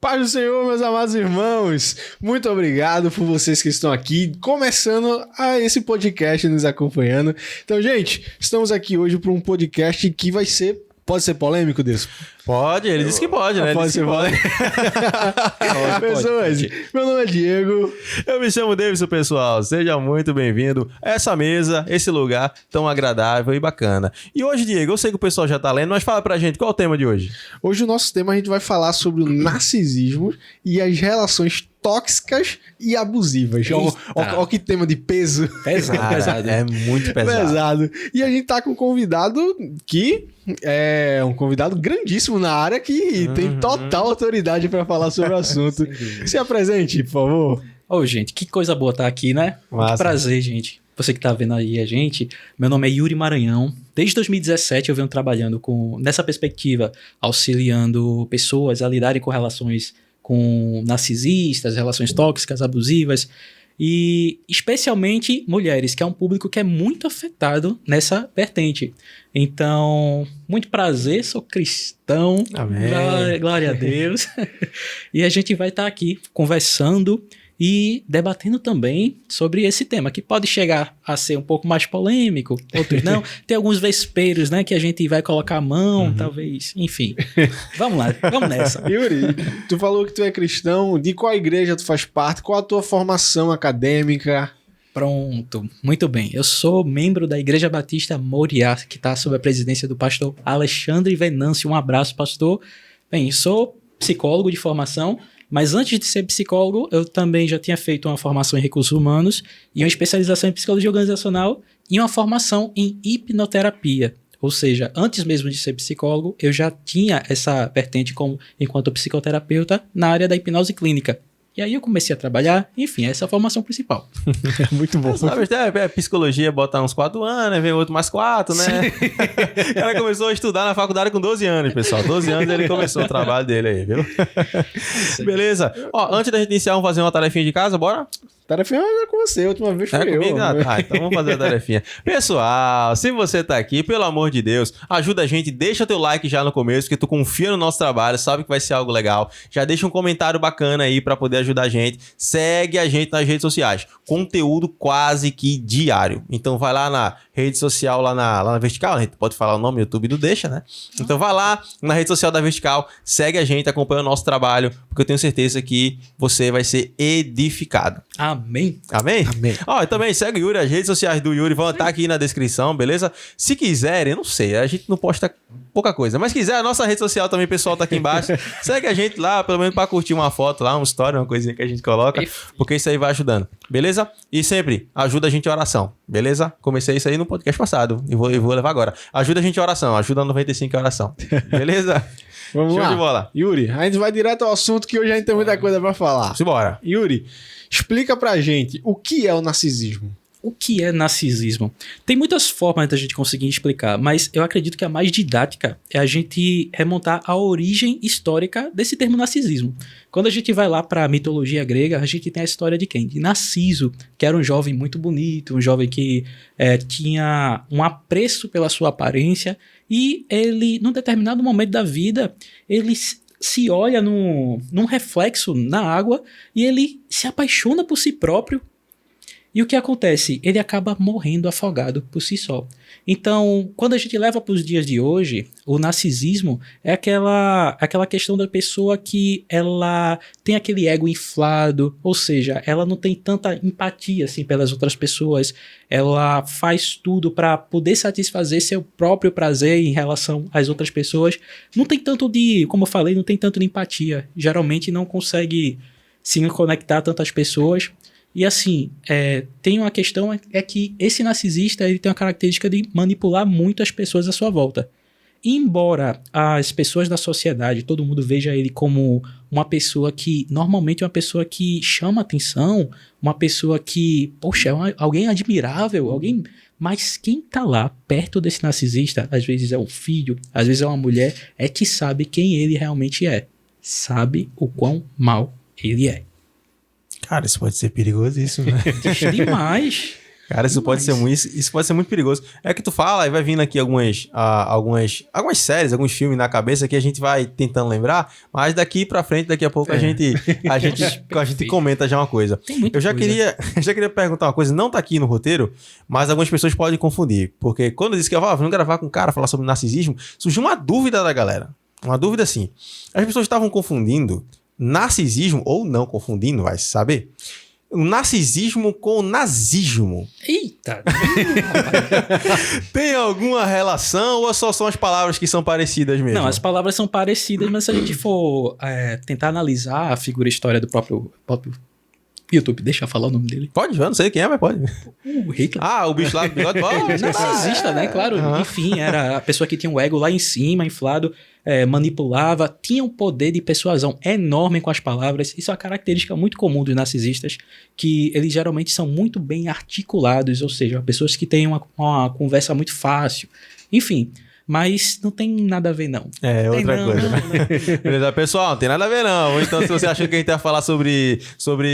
Paz do Senhor, meus amados irmãos. Muito obrigado por vocês que estão aqui, começando a esse podcast nos acompanhando. Então, gente, estamos aqui hoje para um podcast que vai ser... Pode ser polêmico, Deus? Pode, ele disse que pode, né? Pode ser polêmico. Pessoas, meu nome é Diego. Eu me chamo Davidson, pessoal. Seja muito bem-vindo a essa mesa, esse lugar tão agradável e bacana. E hoje, Diego, eu sei que o pessoal já tá lendo, mas fala pra gente, qual é o tema de hoje? Hoje o nosso tema a gente vai falar sobre o narcisismo e as relações tóxicas e abusivas. Olha que tema de peso. Pesado. É muito pesado. E a gente tá com um convidado que é um convidado grandíssimo na área que tem total autoridade para falar sobre o assunto. Se apresente, por favor. Ô, gente, que coisa boa estar aqui, né? Massa. Muito prazer, gente. Você que tá vendo aí a gente, meu nome é Yuri Maranhão. Desde 2017 eu venho trabalhando nessa perspectiva, auxiliando pessoas a lidarem com relações com narcisistas, relações tóxicas, abusivas e especialmente mulheres, que é um público que é muito afetado nessa vertente. Então, muito prazer, sou cristão, Amém. Glória a Deus. E a gente vai estar aqui conversando e debatendo também sobre esse tema, que pode chegar a ser um pouco mais polêmico, outros não. Tem alguns vespeiros, né, que a gente vai colocar a mão, talvez, enfim. Vamos lá, vamos nessa. Yuri, tu falou que tu é cristão, de qual igreja tu faz parte, qual a tua formação acadêmica? Pronto, muito bem. Eu sou membro da Igreja Batista Moriá, que está sob a presidência do pastor Alexandre Venâncio. Um abraço, pastor. Bem, sou psicólogo de formação, mas antes de ser psicólogo, eu também já tinha feito uma formação em recursos humanos e uma especialização em psicologia organizacional e uma formação em hipnoterapia. Ou seja, antes mesmo de ser psicólogo, eu já tinha essa vertente enquanto psicoterapeuta na área da hipnose clínica. E aí eu comecei a trabalhar, enfim, essa é a formação principal. Muito bom. Sabe, psicologia bota uns 4 anos, vem outro mais 4, né? O cara começou a estudar na faculdade com 12 anos, pessoal. 12 anos ele começou o trabalho dele aí, viu? Beleza. Ó, antes da gente iniciar, vamos fazer uma tarefinha de casa, bora? Tarefinha é com você, a última vez foi eu. Comigo? Tá, então vamos fazer a tarefinha. Pessoal, se você tá aqui, pelo amor de Deus, ajuda a gente, deixa teu like já no começo, porque tu confia no nosso trabalho, sabe que vai ser algo legal. Já deixa um comentário bacana aí pra poder ajudar a gente. Segue a gente nas redes sociais. Conteúdo quase que diário. Então vai lá na rede social, lá na Vertical, a gente pode falar o nome, o YouTube não deixa, né? Então vai lá na rede social da Vertical, segue a gente, acompanha o nosso trabalho, porque eu tenho certeza que você vai ser edificado. Amém. Amém? Amém. Ó, e também segue o Yuri, as redes sociais do Yuri vão estar aqui na descrição, beleza? Se quiserem, eu não sei, a gente não posta pouca coisa, mas se quiser, a nossa rede social também, pessoal, tá aqui embaixo. Segue a gente lá, pelo menos pra curtir uma foto lá, uma história, uma coisinha que a gente coloca, porque isso aí vai ajudando, beleza? E sempre, ajuda a gente em oração, beleza? Comecei isso aí no podcast passado e vou levar agora. Ajuda a gente em oração, ajuda a 95 em oração, beleza? Vamos Show lá. de bola. Yuri, a gente vai direto ao assunto que hoje a gente tem muita coisa pra falar. Simbora. Yuri, explica pra gente o que é o narcisismo. O que é narcisismo? Tem muitas formas da gente conseguir explicar, mas eu acredito que a mais didática é a gente remontar a origem histórica desse termo narcisismo. Quando a gente vai lá para a mitologia grega, a gente tem a história de quem? De Narciso, que era um jovem muito bonito, um jovem que tinha um apreço pela sua aparência e ele, num determinado momento da vida, ele se olha num reflexo na água e ele se apaixona por si próprio. E o que acontece? Ele acaba morrendo afogado por si só. Então, quando a gente leva para os dias de hoje, o narcisismo é aquela questão da pessoa que ela tem aquele ego inflado, ou seja, ela não tem tanta empatia assim, pelas outras pessoas, ela faz tudo para poder satisfazer seu próprio prazer em relação às outras pessoas. Não tem tanto como eu falei, não tem tanto de empatia. Geralmente não consegue se conectar a tantas pessoas. E assim, tem uma questão é que esse narcisista ele tem uma característica de manipular muito as pessoas à sua volta. E embora as pessoas da sociedade, todo mundo veja ele como uma pessoa que, normalmente é uma pessoa que chama atenção, uma pessoa que, poxa, é alguém admirável, alguém... Mas quem tá lá perto desse narcisista, às vezes é um filho, às vezes é uma mulher, é que sabe quem ele realmente é. Sabe o quão mal ele é. Cara, isso pode ser perigosíssimo, né? Demais. Cara, isso pode ser muito perigoso. É que tu fala e vai vindo aqui algumas séries, alguns filmes na cabeça que a gente vai tentando lembrar, mas daqui pra frente, daqui a pouco a gente comenta já uma coisa. Eu já queria perguntar uma coisa, não tá aqui no roteiro, mas algumas pessoas podem confundir, porque quando eu disse que vamos gravar com um cara, falar sobre narcisismo, surgiu uma dúvida da galera. Uma dúvida assim. As pessoas estavam confundindo narcisismo, ou não confundindo, vai saber, o narcisismo com o nazismo. Eita! Tem alguma relação ou só são as palavras que são parecidas mesmo? Não, as palavras são parecidas, mas se a gente for tentar analisar a figura história do próprio YouTube, deixa eu falar o nome dele. Pode, eu não sei quem é, mas pode. O Hitler. Ah, o bicho lá do bigode. Narcisista, né? Claro. Uhum. Enfim, era a pessoa que tinha um ego lá em cima, inflado, manipulava, tinha um poder de persuasão enorme com as palavras. Isso é uma característica muito comum dos narcisistas, que eles geralmente são muito bem articulados, ou seja, pessoas que têm uma conversa muito fácil. Enfim, mas não tem nada a ver, não. É, outra coisa. Beleza, pessoal, não tem nada a ver, não. Então, se você achou que a gente ia falar sobre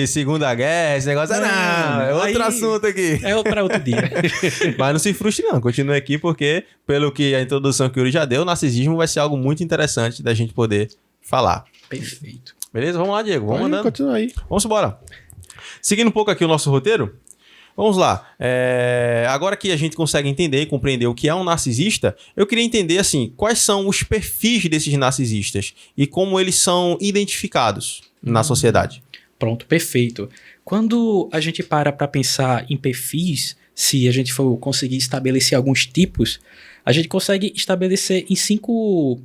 Segunda Guerra, esse negócio, não, é outro assunto aqui. É para outro dia. Mas não se frustre, não. Continue aqui, porque, pelo que a introdução que o Yuri já deu, o narcisismo vai ser algo muito interessante da gente poder falar. Perfeito. Beleza? Vamos lá, Diego. Vamos andando. Continua aí. Vamos embora. Seguindo um pouco aqui o nosso roteiro, vamos lá. Agora que a gente consegue entender e compreender o que é um narcisista, eu queria entender, assim, quais são os perfis desses narcisistas e como eles são identificados na sociedade. Pronto, perfeito. Quando a gente para pensar em perfis, se a gente for conseguir estabelecer alguns tipos, a gente consegue estabelecer em cinco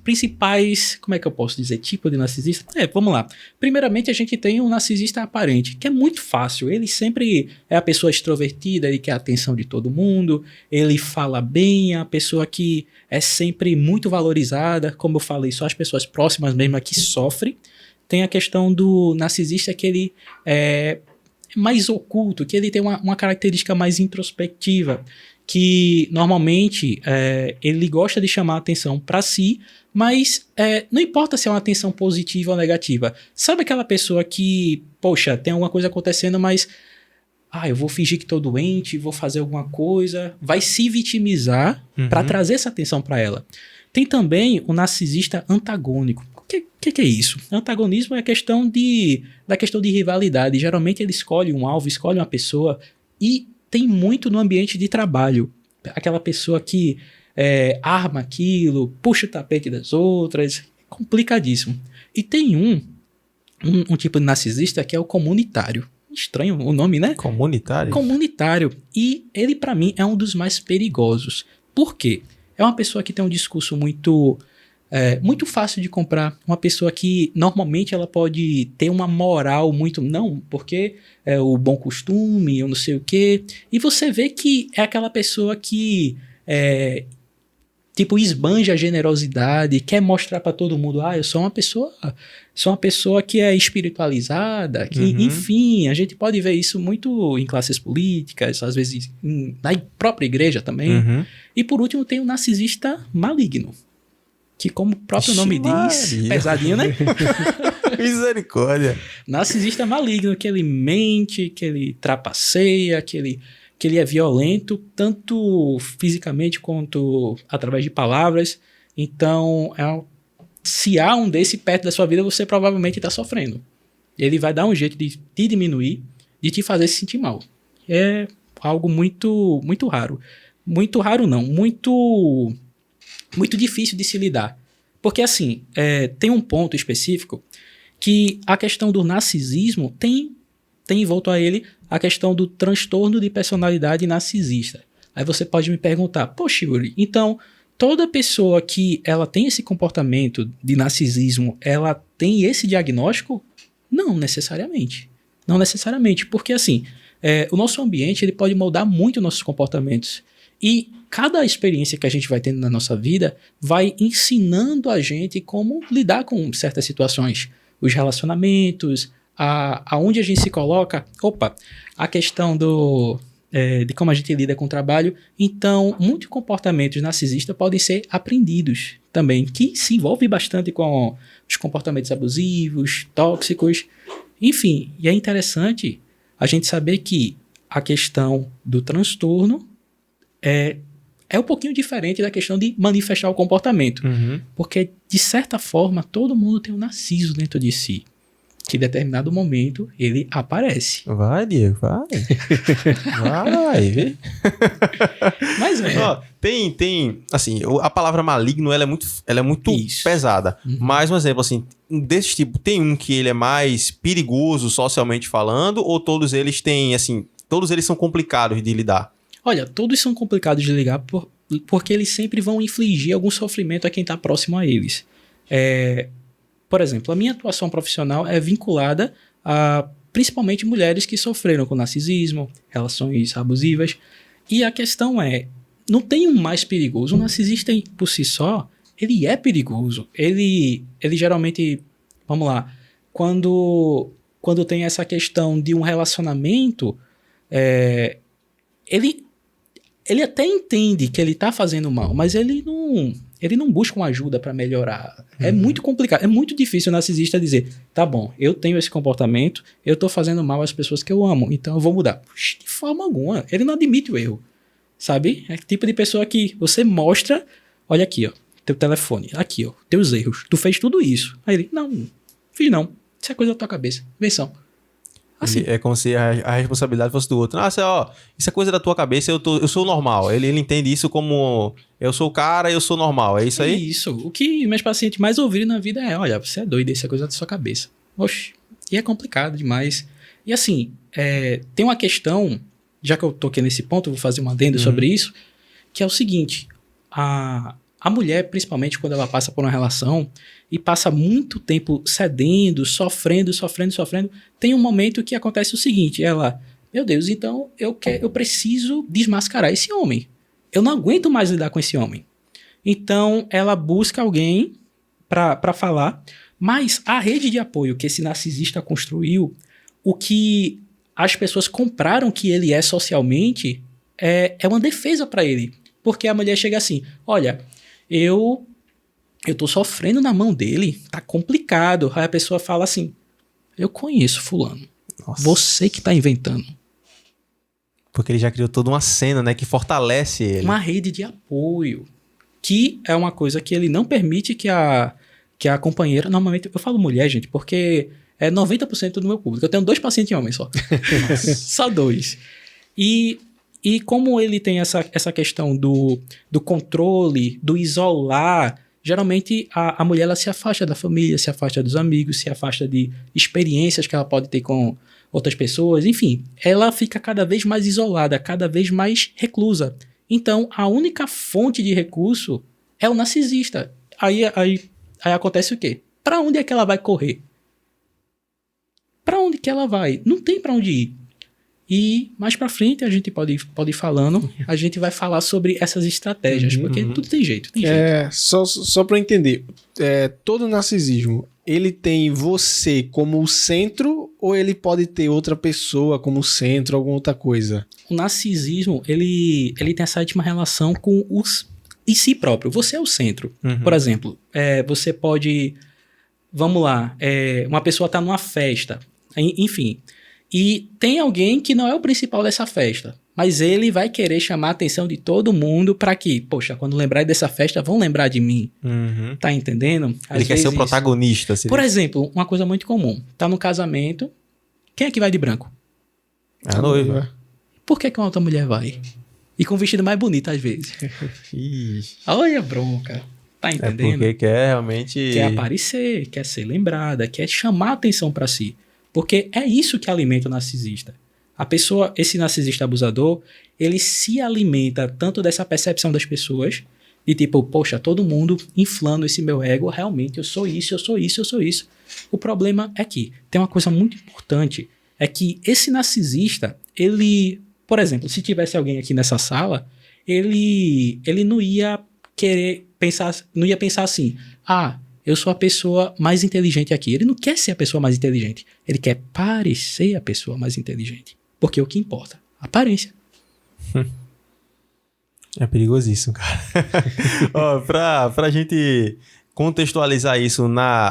principais, como é que eu posso dizer, tipo de narcisista? Vamos lá. Primeiramente, a gente tem um narcisista aparente, que é muito fácil. Ele sempre é a pessoa extrovertida, ele quer a atenção de todo mundo, ele fala bem, é a pessoa que é sempre muito valorizada. Como eu falei, só as pessoas próximas mesmo que sofrem. Tem a questão do narcisista que ele é mais oculto, que ele tem uma característica mais introspectiva, que normalmente ele gosta de chamar a atenção para si, mas não importa se é uma atenção positiva ou negativa. Sabe aquela pessoa que, poxa, tem alguma coisa acontecendo, mas eu vou fingir que estou doente, vou fazer alguma coisa, vai se vitimizar para trazer essa atenção para ela. Tem também o narcisista antagônico. O que é isso? Antagonismo é a questão da questão de rivalidade. Geralmente ele escolhe um alvo, escolhe uma pessoa e tem muito no ambiente de trabalho. Aquela pessoa que arma aquilo, puxa o tapete das outras. Complicadíssimo. E tem um tipo de narcisista que é o comunitário. Estranho o nome, né? Comunitário? Comunitário. E ele, para mim, é um dos mais perigosos. Por quê? É uma pessoa que tem um discurso muito fácil de comprar. Uma pessoa que, normalmente, ela pode ter uma moral muito... Não, porque é o bom costume, eu não sei o quê. E você vê que é aquela pessoa que... esbanja a generosidade, quer mostrar para todo mundo, eu sou uma pessoa que é espiritualizada, que, enfim, a gente pode ver isso muito em classes políticas, às vezes na própria igreja também. E por último tem o narcisista maligno, que como o próprio nome diz, pesadinho, né? Misericórdia. Narcisista maligno, que ele mente, que ele trapaceia, que ele é violento, tanto fisicamente quanto através de palavras. Então, se há um desse perto da sua vida, você provavelmente está sofrendo. Ele vai dar um jeito de te diminuir, de te fazer se sentir mal. É algo muito, muito raro. Muito raro não, muito difícil de se lidar. Porque assim, tem um ponto específico que a questão do narcisismo tem em volta a ele a questão do transtorno de personalidade narcisista. Aí você pode me perguntar, poxa, Yuri, então toda pessoa que ela tem esse comportamento de narcisismo, ela tem esse diagnóstico? Não necessariamente. Não necessariamente, porque assim, o nosso ambiente ele pode moldar muito nossos comportamentos. E cada experiência que a gente vai tendo na nossa vida vai ensinando a gente como lidar com certas situações. Os relacionamentos, aonde a gente se coloca, a questão de como a gente lida com o trabalho. Então, muitos comportamentos narcisistas podem ser aprendidos também, que se envolve bastante com os comportamentos abusivos, tóxicos, enfim. E é interessante a gente saber que a questão do transtorno é um pouquinho diferente da questão de manifestar o comportamento. Porque, de certa forma, todo mundo tem um narciso dentro de si. Que em determinado momento ele aparece. Vai, Diego, vai. Vai. Mas Ó, tem, assim, a palavra maligno, ela é muito Isso. pesada. Mais um exemplo, assim, desse tipo, tem um que ele é mais perigoso socialmente falando, ou todos eles têm, assim, todos eles são complicados de lidar? Olha, todos são complicados de ligar porque eles sempre vão infligir algum sofrimento a quem está próximo a eles. Por exemplo, a minha atuação profissional é vinculada a principalmente mulheres que sofreram com narcisismo, relações abusivas. E a questão é, não tem um mais perigoso. O narcisista por si só, ele é perigoso. Ele geralmente, vamos lá, quando tem essa questão de um relacionamento, ele até entende que ele tá fazendo mal, mas ele não busca uma ajuda para melhorar. É muito complicado, é muito difícil o narcisista dizer, tá bom, eu tenho esse comportamento, eu tô fazendo mal às pessoas que eu amo, então eu vou mudar. Puxa, de forma alguma, ele não admite o erro, sabe? É o tipo de pessoa que você mostra, olha aqui, ó, teu telefone, aqui, ó, teus erros, tu fez tudo isso. Aí ele, não, fiz não, isso é coisa da tua cabeça, invenção. Assim. É como se a responsabilidade fosse do outro. Isso é coisa da tua cabeça, eu sou normal. Ele entende isso como eu sou o cara, eu sou normal. É isso aí? Isso. O que meus pacientes mais ouviram na vida é, olha, você é doido, isso é coisa da sua cabeça. Oxi. E é complicado demais. E assim, tem uma questão, já que eu toquei nesse ponto, eu vou fazer um adendo sobre isso, que é o seguinte, a mulher, principalmente quando ela passa por uma relação e passa muito tempo cedendo, sofrendo, tem um momento que acontece o seguinte, ela, meu Deus, então eu preciso desmascarar esse homem. Eu não aguento mais lidar com esse homem. Então, ela busca alguém para falar, mas a rede de apoio que esse narcisista construiu, o que as pessoas compraram que ele é socialmente, é uma defesa para ele. Porque a mulher chega assim, olha, eu tô sofrendo na mão dele, tá complicado. Aí a pessoa fala assim, eu conheço fulano, Nossa. Você que tá inventando. Porque ele já criou toda uma cena, né, que fortalece ele. Uma rede de apoio, que é uma coisa que ele não permite que a companheira, normalmente, eu falo mulher, gente, porque é 90% do meu público. Eu tenho 2 pacientes homens só. Só 2. E como ele tem essa questão do controle, do isolar, geralmente a mulher ela se afasta da família, se afasta dos amigos, se afasta de experiências que ela pode ter com outras pessoas, enfim, ela fica cada vez mais isolada, cada vez mais reclusa. Então, a única fonte de recurso é o narcisista. Aí acontece o quê? Para onde é que ela vai correr? Para onde que ela vai? Não tem para onde ir. E mais para frente a gente pode ir falando, a gente vai falar sobre essas estratégias, porque tudo tem jeito. Só para entender, todo narcisismo, ele tem você como o centro ou ele pode ter outra pessoa como centro, alguma outra coisa? O narcisismo, ele tem essa íntima relação com em si próprio. Você é o centro. Por exemplo, você pode... Vamos lá, uma pessoa está numa festa, enfim... E tem alguém que não é o principal dessa festa, mas ele vai querer chamar a atenção de todo mundo para que, poxa, quando lembrarem dessa festa, vão lembrar de mim. Tá entendendo? Ele quer ser o protagonista. Por exemplo, uma coisa muito comum. Tá no casamento, quem é que vai de branco? A noiva. Por que uma outra mulher vai? E com um vestido mais bonito, às vezes. Olha a bronca. Tá entendendo? Porque quer realmente... Quer aparecer, quer ser lembrada, quer chamar a atenção para si. Porque é isso que alimenta o narcisista. Esse narcisista abusador, ele se alimenta tanto dessa percepção das pessoas, de tipo, poxa, todo mundo inflando esse meu ego, realmente eu sou isso, eu sou isso, eu sou isso. O problema é que tem uma coisa muito importante, é que esse narcisista, ele, por exemplo, se tivesse alguém aqui nessa sala, ele não ia querer pensar, não ia pensar assim, eu sou a pessoa mais inteligente aqui. Ele não quer ser a pessoa mais inteligente. Ele quer parecer a pessoa mais inteligente. Porque o que importa? A aparência. É perigosíssimo, cara. Ó, pra gente contextualizar isso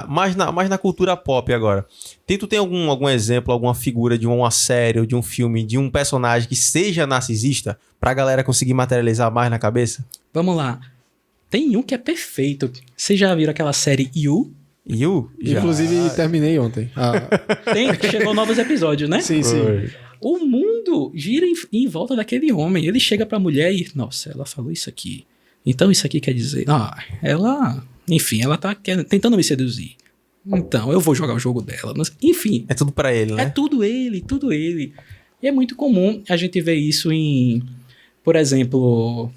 mais na cultura pop agora. Tu tem algum exemplo, alguma figura de uma série ou de um filme, de um personagem que seja narcisista, pra galera conseguir materializar mais na cabeça? Vamos lá. Tem um que é perfeito. Vocês já viram aquela série You? You? Inclusive, terminei ontem. Chegou novos episódios, né? Sim, sim. O mundo gira em volta daquele homem. Ele chega pra mulher e... Nossa, ela falou isso aqui. Então isso aqui quer dizer... ela... Enfim, ela tá tentando me seduzir. Então, eu vou jogar o jogo dela. Enfim. É tudo pra ele, né? É tudo ele. E é muito comum a gente ver isso por exemplo,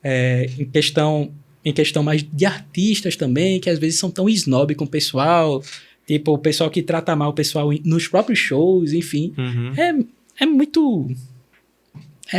em questão mais de artistas também, que às vezes são tão snob com o pessoal. Tipo, o pessoal que trata mal o pessoal nos próprios shows, enfim. Uhum. É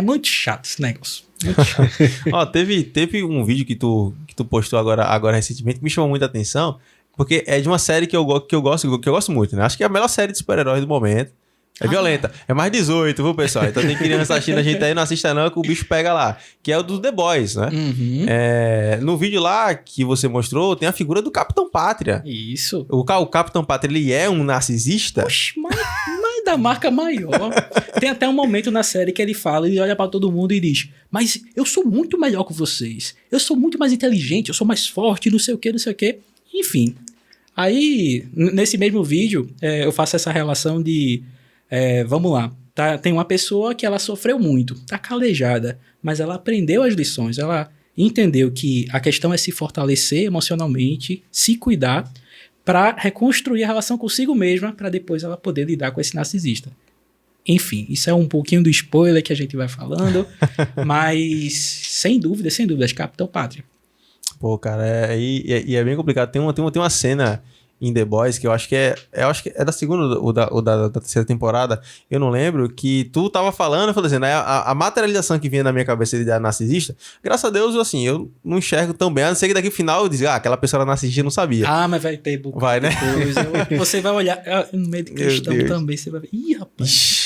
muito chato esse negócio. Muito chato. Ó, teve um vídeo que tu postou agora recentemente que me chamou muita atenção, porque é de uma série que eu gosto muito, né? Acho que é a melhor série de super-heróis do momento. É violenta. É mais 18, viu, pessoal? Então tem criança assistindo a gente aí, não assista não, que o bicho pega lá. Que é o do The Boys, né? Uhum. No vídeo lá que você mostrou, tem a figura do Capitão Pátria. Isso. O Capitão Pátria, ele é um narcisista? Oxe, mas da marca maior. Tem até um momento na série que ele fala, ele olha pra todo mundo e diz: mas eu sou muito melhor que vocês. Eu sou muito mais inteligente, eu sou mais forte, não sei o que. Enfim. Aí, nesse mesmo vídeo, eu faço essa relação de... vamos lá. Tá, tem uma pessoa que ela sofreu muito, tá calejada, mas ela aprendeu as lições, ela entendeu que a questão é se fortalecer emocionalmente, se cuidar, para reconstruir a relação consigo mesma, para depois ela poder lidar com esse narcisista. Enfim, isso é um pouquinho do spoiler que a gente vai falando, mas sem dúvida, Capitão Pátria. Pô, cara, e é bem complicado. Tem uma cena em The Boys que eu acho que é da segunda ou da terceira temporada, eu não lembro, que tu tava falando, eu falei assim, né, a materialização que vinha na minha cabeça de narcisista, graças a Deus, assim, eu não enxergo tão bem, a não ser que daqui no final eu dizer, aquela pessoa era narcisista, eu não sabia. Mas vai ter bocado. Vai, né? Você vai olhar no meio de questão também, você vai ver, ih, rapaz.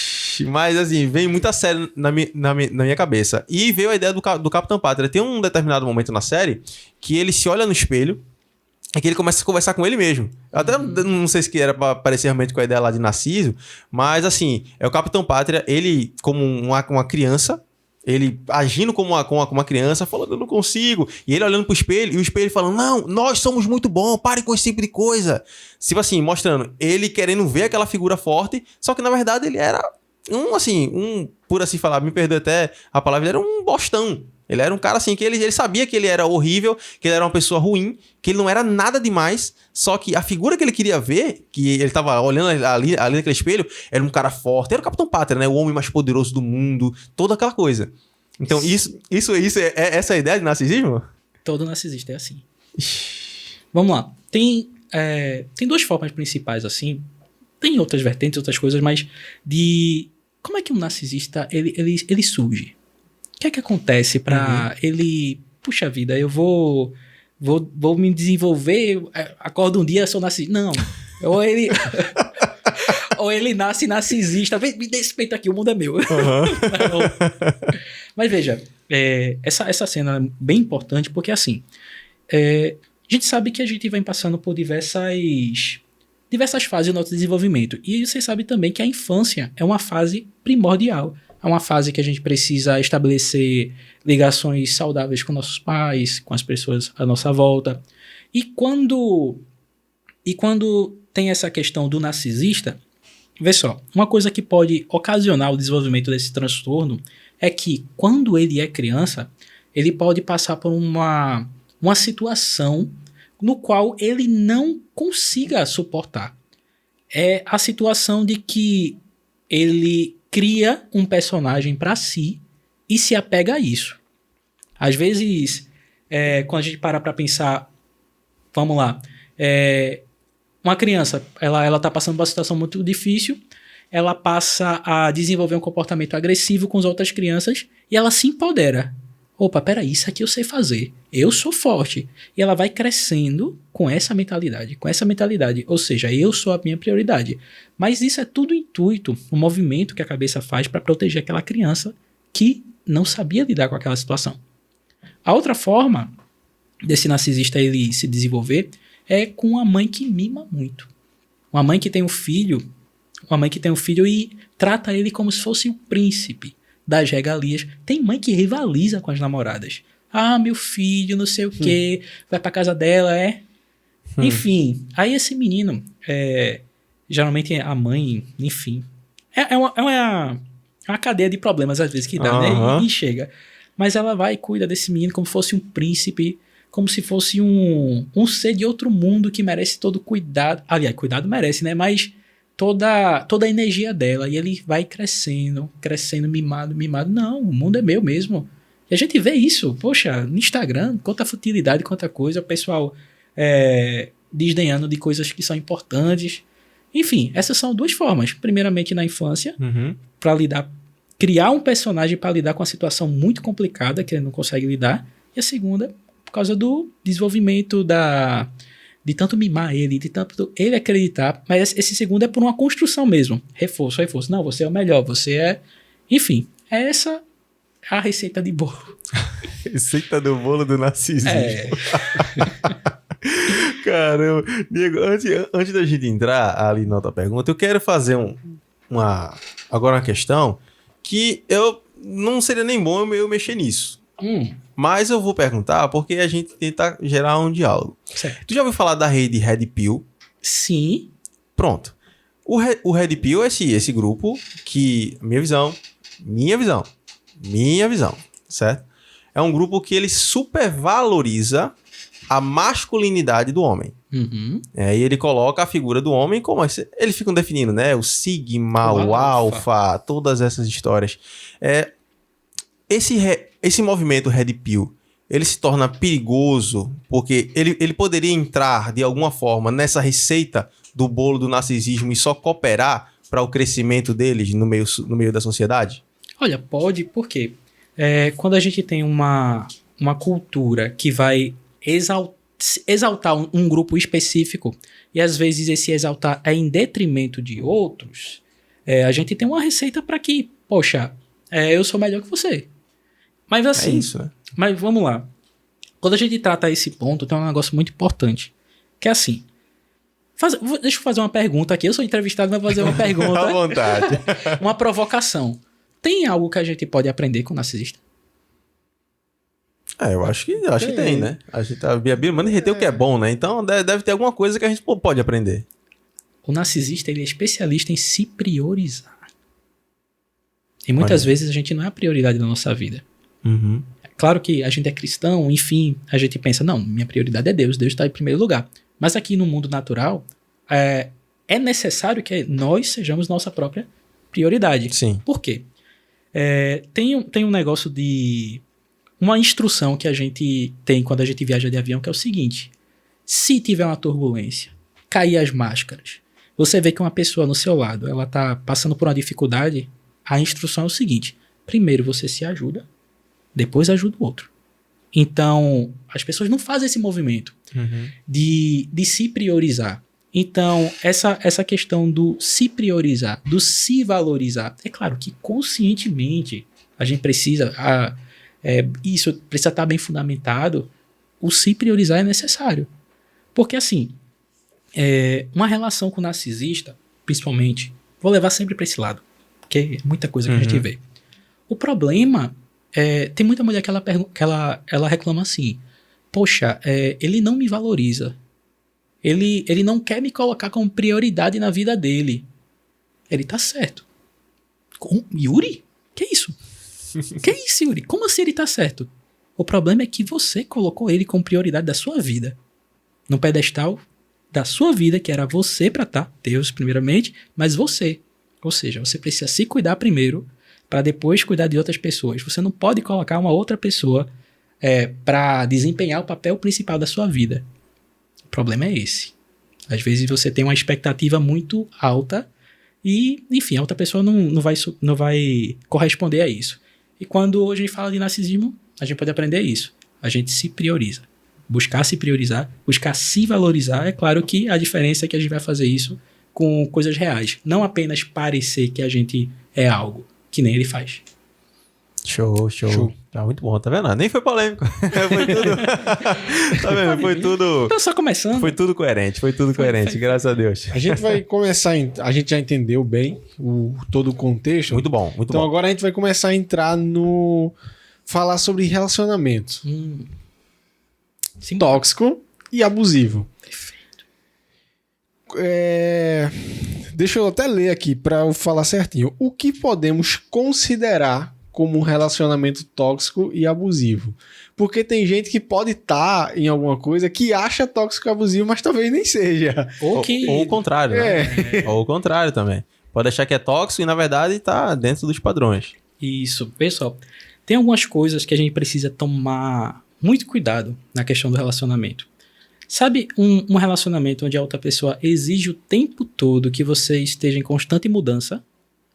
Mas, assim, vem muita série na minha cabeça. E veio a ideia do Capitão Pátria. Tem um determinado momento na série que ele se olha no espelho e que ele começa a conversar com ele mesmo. Eu até não sei se era pra parecer realmente com a ideia lá de narciso, mas, assim, é o Capitão Pátria, ele como uma criança, ele agindo como uma criança, falando, eu não consigo. E ele olhando pro espelho, e o espelho falando, não, nós somos muito bons, pare com esse tipo de coisa. Tipo assim, mostrando ele querendo ver aquela figura forte, só que, na verdade, ele era... por assim falar, me perdoe até a palavra, ele era um bostão. Ele era um cara assim, que ele sabia que ele era horrível, que ele era uma pessoa ruim, que ele não era nada demais, só que a figura que ele queria ver, que ele tava olhando ali naquele espelho, era um cara forte, era o Capitão Pátria, né? O homem mais poderoso do mundo, toda aquela coisa. Então, essa é a ideia de narcisismo? Todo narcisista é assim. Vamos lá. Tem duas formas principais, assim. Tem outras vertentes, outras coisas, mas como é que um narcisista, ele surge? O que é que acontece para ele... Puxa vida, eu vou me desenvolver, acordo um dia, sou narcisista. Não. Ou ele... ou ele nasce narcisista. Me dê esse peito aqui, o mundo é meu. Uhum. Mas veja, essa cena é bem importante porque, assim, a gente sabe que a gente vem passando por diversas fases do nosso desenvolvimento. E você sabe também que a infância é uma fase primordial. É uma fase que a gente precisa estabelecer ligações saudáveis com nossos pais, com as pessoas à nossa volta. E quando tem essa questão do narcisista, vê só, uma coisa que pode ocasionar o desenvolvimento desse transtorno é que, quando ele é criança, ele pode passar por uma situação no qual ele não consiga suportar. É a situação de que ele cria um personagem para si e se apega a isso. Às vezes, quando a gente para pensar, vamos lá, uma criança, ela tá passando por uma situação muito difícil, ela passa a desenvolver um comportamento agressivo com as outras crianças e ela se empodera. Opa, peraí, isso aqui eu sei fazer. Eu sou forte. E ela vai crescendo com essa mentalidade. Ou seja, eu sou a minha prioridade. Mas isso é tudo intuito, um movimento que a cabeça faz para proteger aquela criança que não sabia lidar com aquela situação. A outra forma desse narcisista ele se desenvolver é com uma mãe que mima muito. Uma mãe que tem um filho e trata ele como se fosse o príncipe das regalias. Tem mãe que rivaliza com as namoradas. Ah, meu filho, não sei o quê, vai pra casa dela, Enfim, aí esse menino, geralmente a mãe, enfim, é uma cadeia de problemas às vezes que dá, né? E chega. Mas ela vai e cuida desse menino como se fosse um príncipe, como se fosse um ser de outro mundo que merece todo cuidado. Aliás, cuidado merece, né? Mas toda a energia dela. E ele vai crescendo, mimado. Não, o mundo é meu mesmo. E a gente vê isso, poxa, no Instagram, quanta futilidade, quanta coisa, o pessoal desdenhando de coisas que são importantes. Enfim, essas são duas formas. Primeiramente, na infância, para criar um personagem para lidar com uma situação muito complicada que ele não consegue lidar. E a segunda, por causa do desenvolvimento de tanto mimar ele, de tanto ele acreditar. Mas esse segundo é por uma construção mesmo. Reforço. Não, você é o melhor, você é... Enfim, é essa a receita de bolo. Receita do bolo do narcisismo. Caramba. Diego, antes da gente entrar ali na outra pergunta, eu quero fazer agora uma questão que eu não seria nem bom eu mexer nisso. Mas eu vou perguntar porque a gente tenta gerar um diálogo. Certo. Tu já ouviu falar da rede Red Pill? Sim. Pronto. O Red Pill é esse grupo que, minha visão, certo? É um grupo que ele supervaloriza a masculinidade do homem. E ele coloca a figura do homem como... Eles ficam definindo, né? O sigma, o alfa, todas essas histórias. Esse movimento Red Pill, ele se torna perigoso porque ele poderia entrar, de alguma forma, nessa receita do bolo do narcisismo e só cooperar para o crescimento deles no meio da sociedade? Olha, pode, porque quando a gente tem uma cultura que vai exaltar um grupo específico, e às vezes esse exaltar é em detrimento de outros, a gente tem uma receita para que, poxa, eu sou melhor que você. Mas assim, isso, né? Mas vamos lá. Quando a gente trata esse ponto, tem um negócio muito importante, que é assim, deixa eu fazer uma pergunta aqui, eu sou entrevistado, mas vou fazer uma pergunta. À vontade. Uma provocação. Tem algo que a gente pode aprender com o narcisista? Eu acho que tem, né? A Bíblia manda reter o que é bom, né? Então deve ter alguma coisa que a gente pode aprender. O narcisista, ele é especialista em se priorizar. E muitas vezes a gente não é a prioridade da nossa vida. Claro que a gente é cristão, enfim, a gente pensa, não, minha prioridade é Deus está em primeiro lugar. Mas aqui no mundo natural, é necessário que nós sejamos nossa própria prioridade. Sim. Por quê? Tem um negócio de... Uma instrução que a gente tem quando a gente viaja de avião, que é o seguinte: se tiver uma turbulência, cair as máscaras, você vê que uma pessoa no seu lado, ela tá passando por uma dificuldade, a instrução é o seguinte: primeiro você se ajuda, depois ajuda o outro. Então, as pessoas não fazem esse movimento de se priorizar. Então, essa questão do se priorizar, do se valorizar, é claro que conscientemente a gente precisa... isso precisa estar bem fundamentado. O se priorizar é necessário. Porque assim, uma relação com o narcisista, principalmente, vou levar sempre para esse lado, porque é muita coisa que a gente vê. O problema tem muita mulher que ela reclama assim: poxa, ele não me valoriza, ele não quer me colocar como prioridade na vida dele. Ele tá certo. Yuri? Que isso? Que isso, Yuri? Como assim ele tá certo? O problema é que você colocou ele como prioridade da sua vida. No pedestal da sua vida, que era você pra estar, Deus primeiramente, mas você. Ou seja, você precisa se cuidar primeiro para depois cuidar de outras pessoas. Você não pode colocar uma outra pessoa para desempenhar o papel principal da sua vida. O problema é esse. Às vezes você tem uma expectativa muito alta e, enfim, a outra pessoa não vai corresponder a isso. E quando a gente fala de narcisismo, a gente pode aprender isso. A gente se prioriza. Buscar se priorizar, buscar se valorizar. É claro que a diferença é que a gente vai fazer isso com coisas reais. Não apenas parecer que a gente é algo, que nem ele faz. Show. Tá muito bom, tá vendo? Nem foi polêmico. Foi tudo. Tá vendo? Foi tudo. Tá só começando. Foi tudo coerente, graças a Deus. A gente vai começar. A gente já entendeu bem todo o contexto. Muito bom, muito então bom. agora a gente vai começar a entrar no. Falar sobre relacionamento Sim. tóxico e abusivo. Perfeito. Deixa eu até ler aqui para eu falar certinho. O que podemos considerar como um relacionamento tóxico e abusivo? Porque tem gente que pode estar em alguma coisa que acha tóxico e abusivo, mas talvez nem seja. Ou que... Ou o contrário, né? Ou o contrário também. Pode achar que é tóxico e, na verdade, tá dentro dos padrões. Isso. Pessoal, tem algumas coisas que a gente precisa tomar muito cuidado na questão do relacionamento. Sabe um relacionamento onde a outra pessoa exige o tempo todo que você esteja em constante mudança?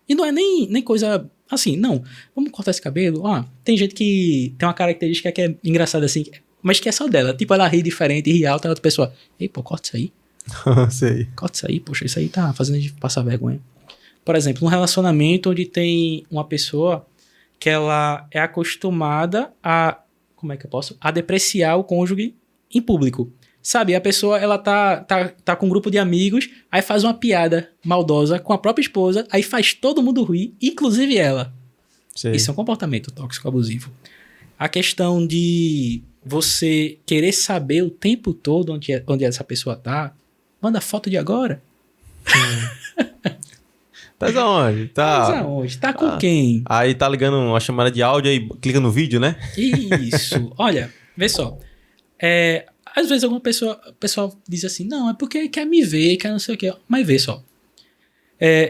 E não é nem coisa assim, não. Vamos cortar esse cabelo? Tem gente que tem uma característica que é engraçada assim, mas que é só dela. Tipo, ela ri diferente, ri alto, a outra pessoa... Ei, pô, corta isso aí. Sei. Corta isso aí, poxa, isso aí tá fazendo a gente passar vergonha. Por exemplo, um relacionamento onde tem uma pessoa que ela é acostumada a... Como é que eu posso? A depreciar o cônjuge em público. Sabe, a pessoa, ela tá com um grupo de amigos, aí faz uma piada maldosa com a própria esposa, aí faz todo mundo rir, inclusive ela. Sei. Isso é um comportamento tóxico abusivo. A questão de você querer saber o tempo todo onde essa pessoa tá, manda foto de agora. Tá aonde? Mas aonde? Tá com quem? Aí tá ligando uma chamada de áudio, aí clica no vídeo, né? Isso. Olha, vê só. Às vezes alguma pessoa, o pessoal diz assim, não, é porque quer me ver, quer não sei o quê. Mas vê só.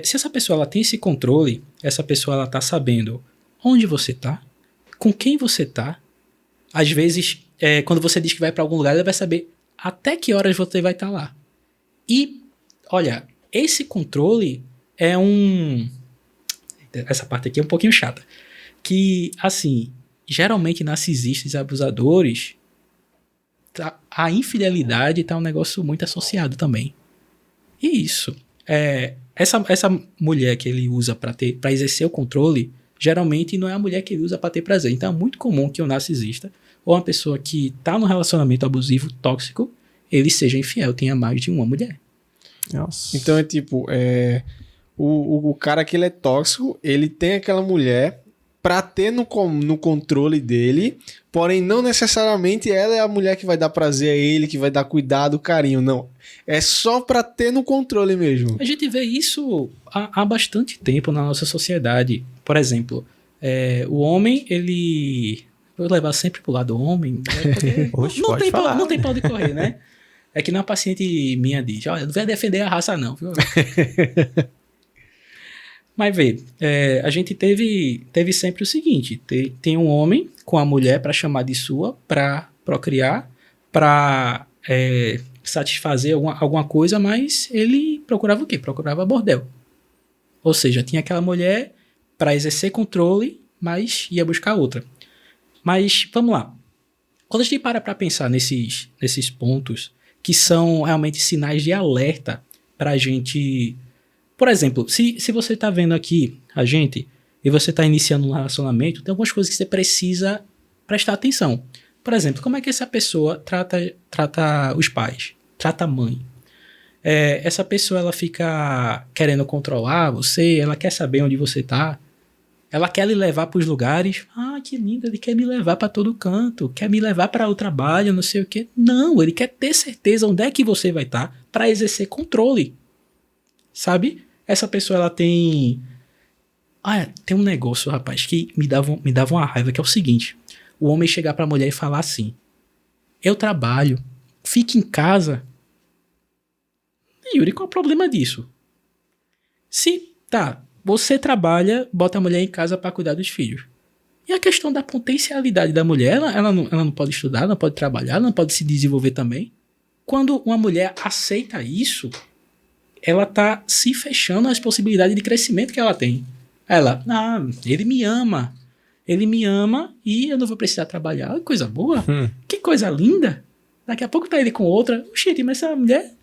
Se essa pessoa ela tem esse controle, essa pessoa ela tá sabendo onde você tá, com quem você tá. Às vezes, quando você diz que vai pra algum lugar, ela vai saber até que horas você vai estar lá. E, olha, esse controle é essa parte aqui é um pouquinho chata. Que, assim, geralmente narcisistas e abusadores... A infidelidade tá um negócio muito associado também. E isso. Essa mulher que ele usa pra exercer o controle, geralmente não é a mulher que ele usa pra ter prazer. Então é muito comum que um narcisista ou uma pessoa que tá num relacionamento abusivo, tóxico, ele seja infiel, tenha mais de uma mulher. Nossa. Então é tipo, o cara que ele é tóxico, ele tem aquela mulher pra ter no controle dele, porém não necessariamente ela é a mulher que vai dar prazer a ele, que vai dar cuidado, carinho, não. É só pra ter no controle mesmo. A gente vê isso há bastante tempo na nossa sociedade. Por exemplo, o homem, ele... Vou levar sempre pro lado do homem. Né? Oxe, não tem falar. pau de correr, né? É que uma paciente minha diz, olha, não vai defender a raça não, viu? Mas vê, a gente teve sempre o seguinte, tem um homem com a mulher para chamar de sua, para procriar, para satisfazer alguma coisa, mas ele procurava o quê? Procurava bordel. Ou seja, tinha aquela mulher para exercer controle, mas ia buscar outra. Mas, vamos lá. Quando a gente para pensar nesses pontos, que são realmente sinais de alerta para a gente... Por exemplo, se você está vendo aqui a gente e você está iniciando um relacionamento, tem algumas coisas que você precisa prestar atenção. Por exemplo, como é que essa pessoa trata os pais, trata a mãe? Essa pessoa ela fica querendo controlar você, ela quer saber onde você está, ela quer lhe levar para os lugares. Ah, que lindo, ele quer me levar para todo canto, quer me levar para o trabalho, não sei o quê. Não, ele quer ter certeza onde é que você vai estar para exercer controle. Sabe? Essa pessoa, ela tem... tem um negócio, rapaz, que me dava uma raiva, que é o seguinte. O homem chegar pra mulher e falar assim, eu trabalho, fique em casa. Yuri, qual é o problema disso? Você trabalha, bota a mulher em casa pra cuidar dos filhos. E a questão da potencialidade da mulher, ela não pode estudar, ela não pode trabalhar, ela não pode se desenvolver também. Quando uma mulher aceita isso... ela tá se fechando às possibilidades de crescimento que ela tem. Ela, ele me ama e eu não vou precisar trabalhar. Que coisa boa, que coisa linda. Daqui a pouco tá ele com outra. Gente, mas essa mulher...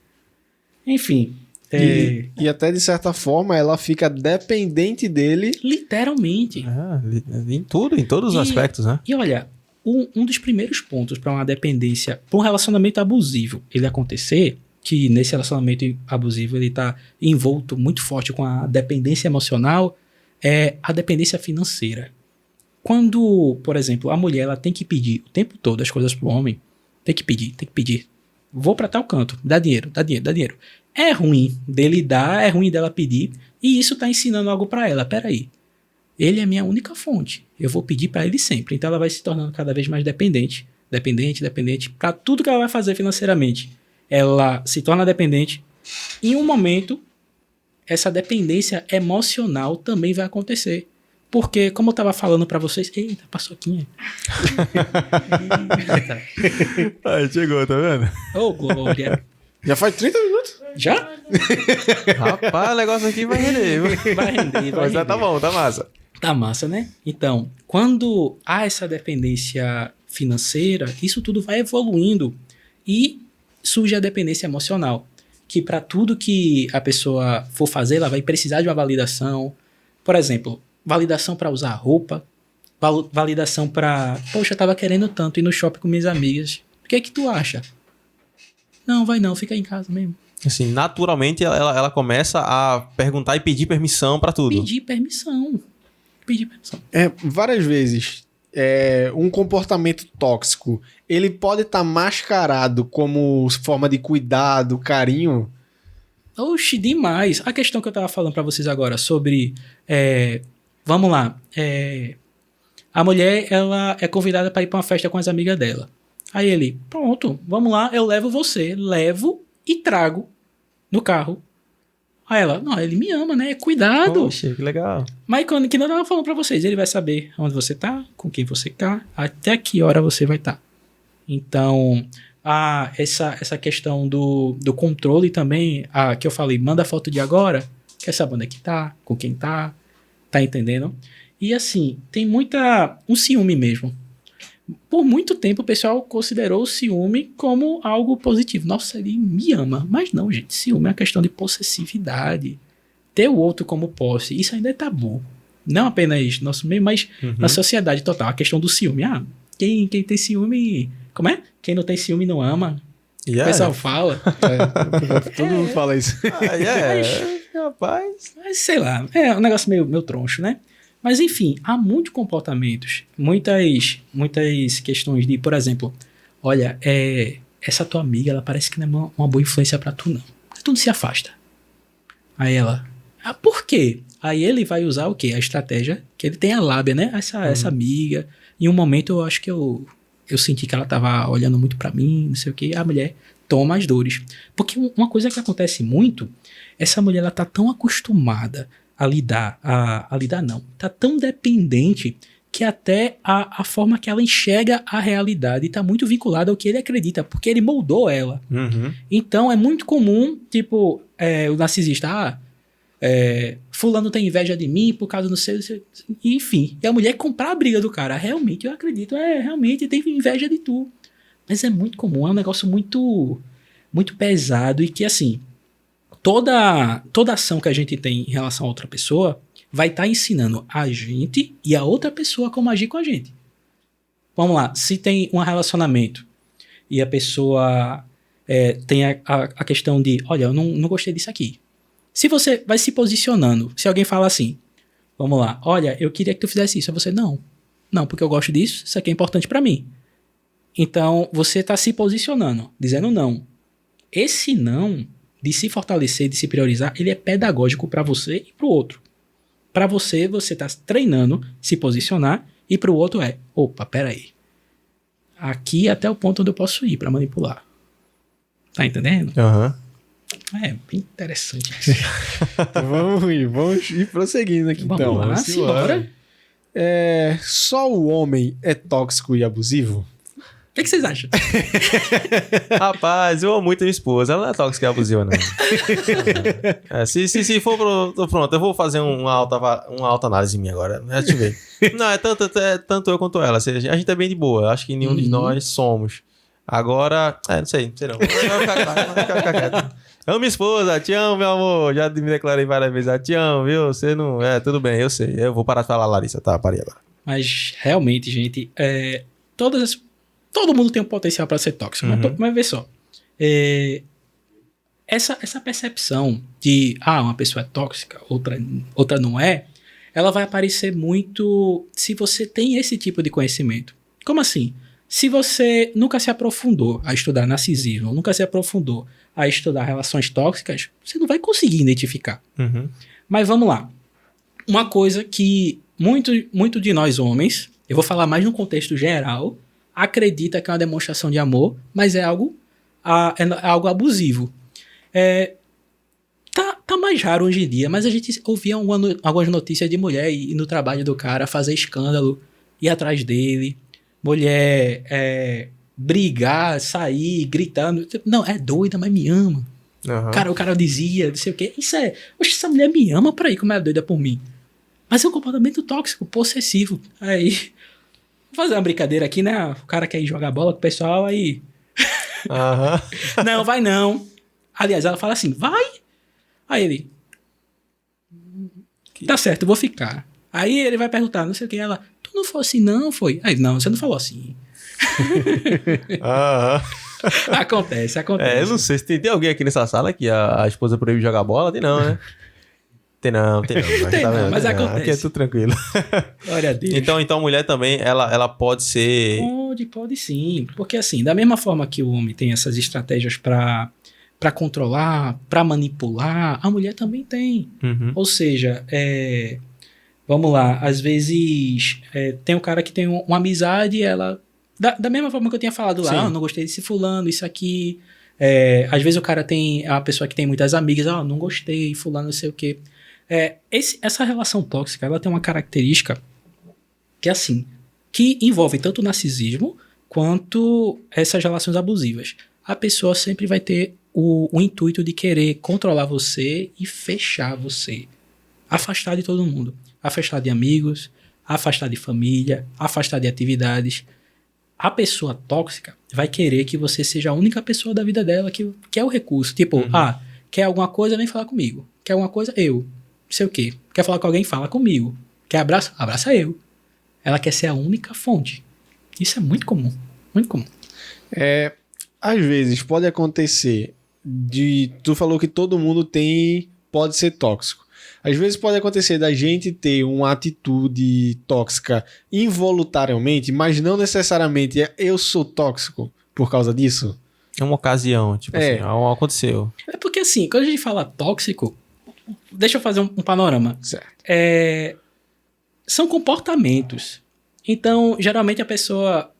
Enfim, E até de certa forma ela fica dependente dele. Literalmente. Em tudo, em todos os aspectos, né? E olha, um dos primeiros pontos para uma dependência, para um relacionamento abusivo, ele acontecer, que nesse relacionamento abusivo ele tá envolto muito forte com a dependência emocional, é a dependência financeira. Quando, por exemplo, a mulher ela tem que pedir o tempo todo as coisas pro homem, tem que pedir. Vou para tal canto, dá dinheiro. É ruim dele dar, é ruim dela pedir, e isso tá ensinando algo para ela. Peraí, ele é minha única fonte, eu vou pedir para ele sempre. Então ela vai se tornando cada vez mais dependente, para tudo que ela vai fazer financeiramente. Ela se torna dependente. Em um momento, essa dependência emocional também vai acontecer. Porque, como eu tava falando pra vocês... Eita, paçoquinha. Aí chegou, tá vendo? Ô, glória. Já faz 30 minutos? Já? Rapaz, o negócio aqui vai render. Vai render. Mas tá bom, tá massa. Tá massa, né? Então, quando há essa dependência financeira, isso tudo vai evoluindo e surge a dependência emocional, que para tudo que a pessoa for fazer, ela vai precisar de uma validação. Por exemplo, validação para usar roupa, validação para, poxa, eu tava querendo tanto ir no shopping com minhas amigas. O que é que tu acha? Não, vai não, fica em casa mesmo. Assim, naturalmente ela começa a perguntar e pedir permissão pra tudo. Pedir permissão. Várias vezes, um comportamento tóxico, ele pode estar mascarado como forma de cuidado, carinho. Oxe, demais. A questão que eu tava falando pra vocês agora sobre... vamos lá. A mulher, ela é convidada pra ir pra uma festa com as amigas dela. Aí ele, pronto, vamos lá, eu levo você. Levo e trago no carro. Aí ela, não, ele me ama, né? Cuidado. Poxa, que legal. Mas quando que não tava falando pra vocês, ele vai saber onde você tá, com quem você tá, até que hora você vai estar. Então, essa questão do controle também, que eu falei, manda foto de agora, quer saber onde é que tá, com quem tá entendendo? E assim, tem um ciúme mesmo. Por muito tempo o pessoal considerou o ciúme como algo positivo. Nossa, ele me ama. Mas não, gente, ciúme é uma questão de possessividade. Ter o outro como posse, isso ainda é tabu. Não apenas no nosso meio, mas na sociedade total. A questão do ciúme. Quem tem ciúme... Como é? Quem não tem ciúme não ama. O pessoal fala. Todo mundo fala isso. Rapaz. Mas sei lá, é um negócio meio troncho, né? Mas enfim, há muitos comportamentos, muitas questões de, por exemplo, olha, essa tua amiga, ela parece que não é uma boa influência pra tu, não. Por que tu não se afasta? Aí ela, por quê? Aí ele vai usar o quê? A estratégia, que ele tem a lábia, né? Essa amiga. Em um momento eu acho que eu senti que ela tava olhando muito pra mim, não sei o quê. A mulher toma as dores. Porque uma coisa que acontece muito, essa mulher, ela tá tão acostumada a lidar não, tá tão dependente que até a forma que ela enxerga a realidade tá muito vinculada ao que ele acredita, porque ele moldou ela. Então é muito comum, tipo, o narcisista, fulano tem inveja de mim por causa do seu... Enfim, e a mulher comprar a briga do cara. Realmente, eu acredito, realmente tem inveja de tu. Mas é muito comum, é um negócio muito, muito pesado e que, assim, toda ação que a gente tem em relação a outra pessoa vai estar ensinando a gente e a outra pessoa como agir com a gente. Vamos lá, se tem um relacionamento e a pessoa tem a questão de, olha, eu não gostei disso aqui. Se você vai se posicionando, se alguém fala assim, vamos lá, olha, eu queria que tu fizesse isso, aí você, não, porque eu gosto disso, isso aqui é importante pra mim. Então, você está se posicionando, dizendo não. Esse não, de se fortalecer, de se priorizar, ele é pedagógico para você e para o outro. Para você está treinando, se posicionar, e para o outro opa, peraí. Aqui até o ponto onde eu posso ir para manipular. Tá entendendo? É bem interessante. Então, vamos ir prosseguindo aqui. Vamos então. lá, simbora. Só o homem é tóxico e abusivo? O que vocês acham? Rapaz, eu amo muito a minha esposa. Ela não é tóxica e abusiva, não. Se for pronto, eu vou fazer uma alta análise minha agora. Deixa eu ver. Não, é tanto eu quanto ela. A gente é bem de boa. Acho que nenhum de nós somos. Agora, não sei não. Amo minha esposa, te amo, meu amor. Já me declarei várias vezes, te amo, viu? Você não... tudo bem, eu sei. Eu vou parar de falar, Larissa. Tá, parei agora. Mas, realmente, gente, todo mundo tem um potencial para ser tóxico. Mas vê só. Essa percepção de, uma pessoa é tóxica, outra não é, ela vai aparecer muito se você tem esse tipo de conhecimento. Como assim? Se você nunca se aprofundou a estudar narcisismo, nunca se aprofundou a estudar relações tóxicas, você não vai conseguir identificar. Mas vamos lá. Uma coisa que muito de nós homens, eu vou falar mais no contexto geral, acredita que é uma demonstração de amor, mas é algo abusivo. Tá mais raro hoje em dia, mas a gente ouvia algumas notícias de mulher ir no trabalho do cara, fazer escândalo, ir atrás dele, mulher brigar, sair, gritando. Não, é doida, mas me ama. O cara dizia, não sei o quê. Oxe, essa mulher me ama pra ir, como é doida por mim. Mas é um comportamento tóxico, possessivo. Aí, vou fazer uma brincadeira aqui, né? O cara quer ir jogar bola com o pessoal, aí... Não, vai não. Aliás, ela fala assim, vai? Aí ele... Tá certo, eu vou ficar. Aí ele vai perguntar, não sei o que, ela... Tu não falou assim, não, foi? Aí, não, você não falou assim. Acontece. Eu não sei se tem alguém aqui nessa sala que a esposa proíbe jogar bola. Tem não, né? Tem não. Mas acontece. Aqui é tudo tranquilo. Glória a Deus. Então a mulher também, ela pode ser... Pode sim. Porque assim, da mesma forma que o homem tem essas estratégias pra controlar, pra manipular, a mulher também tem. Ou seja, vamos lá, às vezes tem um cara que tem uma amizade e ela... Da mesma forma que eu tinha falado lá, não gostei desse fulano, isso aqui. Às vezes o cara tem a pessoa que tem muitas amigas, não gostei, fulano, não sei o quê. Essa relação tóxica, ela tem uma característica que é assim, que envolve tanto o narcisismo quanto essas relações abusivas. A pessoa sempre vai ter o intuito de querer controlar você e fechar você. Afastar de todo mundo. Afastar de amigos, afastar de família, afastar de atividades. A pessoa tóxica vai querer que você seja a única pessoa da vida dela que é o recurso. Tipo, quer alguma coisa, vem falar comigo. Quer alguma coisa, eu. Não sei o quê. Quer falar com alguém, fala comigo. Quer abraço? Abraça eu. Ela quer ser a única fonte. Isso é muito comum. Muito comum. Às vezes pode acontecer tu falou que todo mundo pode ser tóxico. Às vezes pode acontecer da gente ter uma atitude tóxica involuntariamente, mas não necessariamente eu sou tóxico por causa disso. É uma ocasião, tipo assim, aconteceu. Porque assim, quando a gente fala tóxico, deixa eu fazer um panorama. Certo. São comportamentos. Então, geralmente a pessoa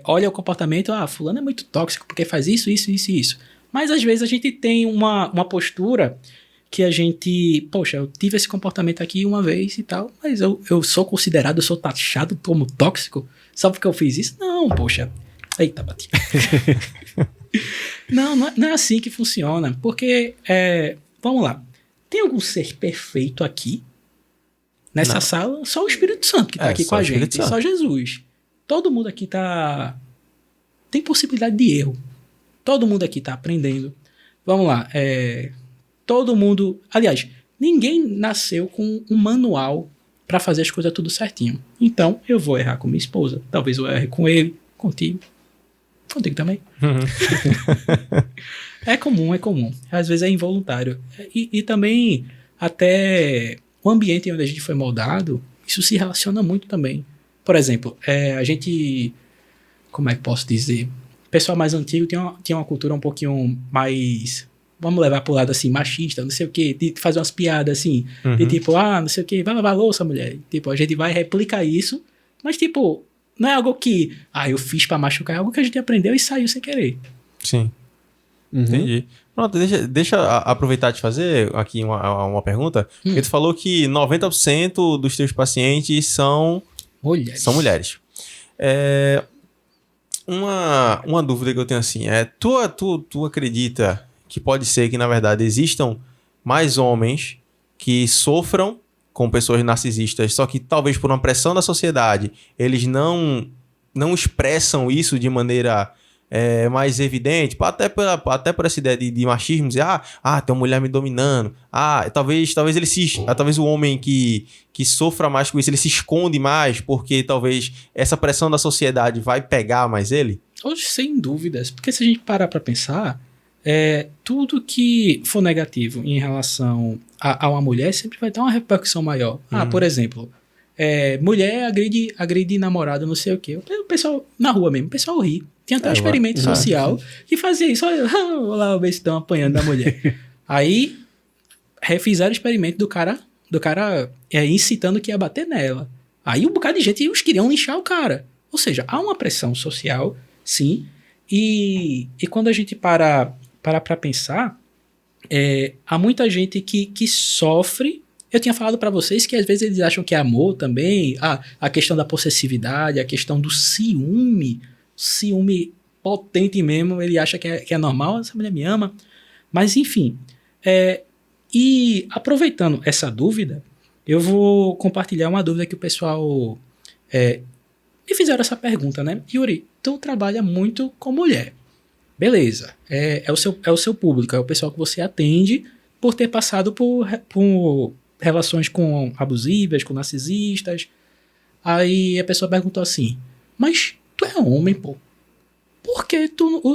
olha o comportamento, fulano é muito tóxico porque faz isso, isso, isso e isso. Mas às vezes a gente tem uma postura que a gente, poxa, eu tive esse comportamento aqui uma vez e tal, mas eu sou considerado, eu sou taxado como tóxico só porque eu fiz isso? Não, poxa. Eita, bati. Não é assim que funciona, porque, vamos lá, tem algum ser perfeito aqui, nessa sala? Só o Espírito Santo que tá aqui com a gente, só Jesus. Todo mundo aqui tem possibilidade de erro. Todo mundo aqui tá aprendendo. Vamos lá, todo mundo... Aliás, ninguém nasceu com um manual para fazer as coisas tudo certinho. Então, eu vou errar com minha esposa. Talvez eu erre com ele, contigo. Contigo também. É comum. Às vezes é involuntário. E também, até o ambiente onde a gente foi moldado, isso se relaciona muito também. Por exemplo, a gente... Como é que posso dizer? O pessoal mais antigo tinha uma cultura um pouquinho mais... Vamos levar pro lado assim, machista, não sei o quê, de fazer umas piadas assim, de tipo, não sei o quê, vai lavar a louça, mulher. Tipo, a gente vai replicar isso, mas tipo, não é algo que, eu fiz pra machucar, é algo que a gente aprendeu e saiu sem querer. Sim. Entendi. Pronto, deixa aproveitar de fazer aqui uma pergunta, porque tu falou que 90% dos teus pacientes são mulheres. Uma dúvida que eu tenho assim, tu acredita que pode ser que, na verdade, existam mais homens que sofram com pessoas narcisistas, só que talvez por uma pressão da sociedade, eles não expressam isso de maneira mais evidente, até por essa ideia de machismo, dizer, tem uma mulher me dominando, talvez o homem que sofra mais com isso, ele se esconde mais, porque talvez essa pressão da sociedade vai pegar mais ele? Hoje, sem dúvidas, porque se a gente parar para pensar, tudo que for negativo em relação a uma mulher sempre vai dar uma repercussão maior. Por exemplo, mulher agride namorado, não sei o quê. O pessoal, na rua mesmo, o pessoal ri. Tinha até um experimento social que fazia isso. Olha lá o bestão apanhando da mulher. Aí, refizeram o experimento do cara incitando que ia bater nela. Aí um bocado de gente, eles queriam linchar o cara. Ou seja, há uma pressão social, sim. E quando a gente para pensar, há muita gente que sofre. Eu tinha falado para vocês que às vezes eles acham que é amor também, a questão da possessividade, a questão do ciúme potente mesmo, ele acha que é normal, essa mulher me ama. Mas enfim, e aproveitando essa dúvida, eu vou compartilhar uma dúvida que o pessoal me fizeram essa pergunta, né? Yuri, tu trabalha muito com mulher. Beleza, é o seu público, é o pessoal que você atende por ter passado por relações abusivas, com narcisistas. Aí a pessoa perguntou assim, mas tu é homem, pô. Por que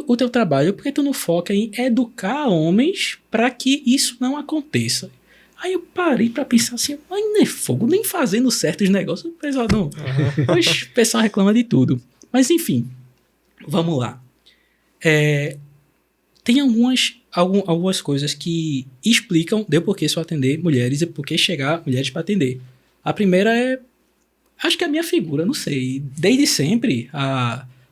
o teu trabalho, por que tu não foca em educar homens para que isso não aconteça? Aí eu parei pra pensar assim, mas não é fogo, nem fazendo certos negócios, o pessoal não. Pois, o pessoal reclama de tudo. Mas enfim, vamos lá. Tem algumas coisas que explicam de por que só atender mulheres e por que chegar mulheres para atender. A primeira acho que é a minha figura, não sei. Desde sempre,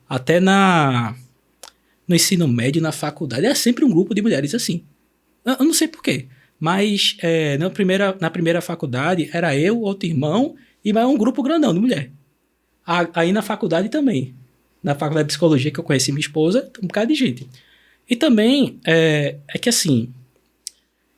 até no ensino médio, na faculdade, é sempre um grupo de mulheres assim. Eu não sei por quê. Mas na primeira faculdade era eu, outro irmão e mais um grupo grandão de mulher. Aí na faculdade também. Na faculdade de psicologia que eu conheci minha esposa, um bocado de gente. E também é que assim,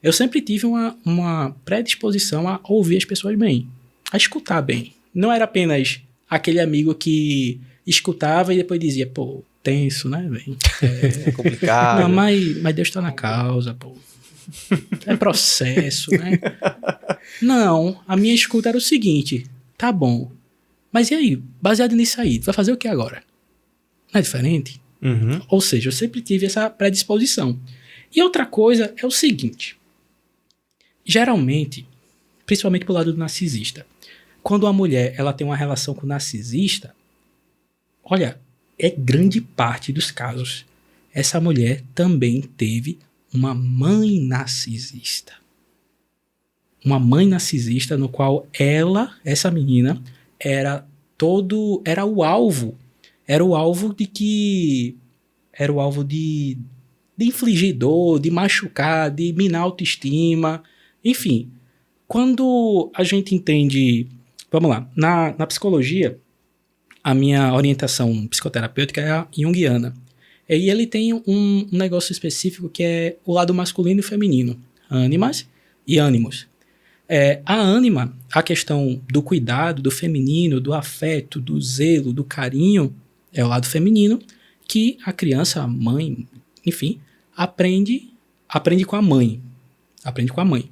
eu sempre tive uma predisposição a ouvir as pessoas bem, a escutar bem. Não era apenas aquele amigo que escutava e depois dizia, pô, tenso, né, velho? É complicado. Não, mas Deus tá na causa, pô. É processo, né? Não, a minha escuta era o seguinte, tá bom, mas e aí, baseado nisso aí, tu vai fazer o que agora? Não é diferente? Uhum. Ou seja, eu sempre tive essa predisposição. E outra coisa é o seguinte, geralmente, principalmente pro lado do narcisista, quando uma mulher ela tem uma relação com o narcisista, olha, grande parte dos casos, essa mulher também teve uma mãe narcisista. Uma mãe narcisista no qual essa menina, era o alvo. Era o alvo de infligir dor, de machucar, de minar a autoestima. Enfim, quando a gente entende... Vamos lá, na psicologia, a minha orientação psicoterapêutica é a junguiana. E ele tem um negócio específico que é o lado masculino e feminino. Ânimas e ânimos. A ânima, a questão do cuidado, do feminino, do afeto, do zelo, do carinho, é o lado feminino, que a criança, a mãe, enfim, aprende com a mãe. Aprende com a mãe.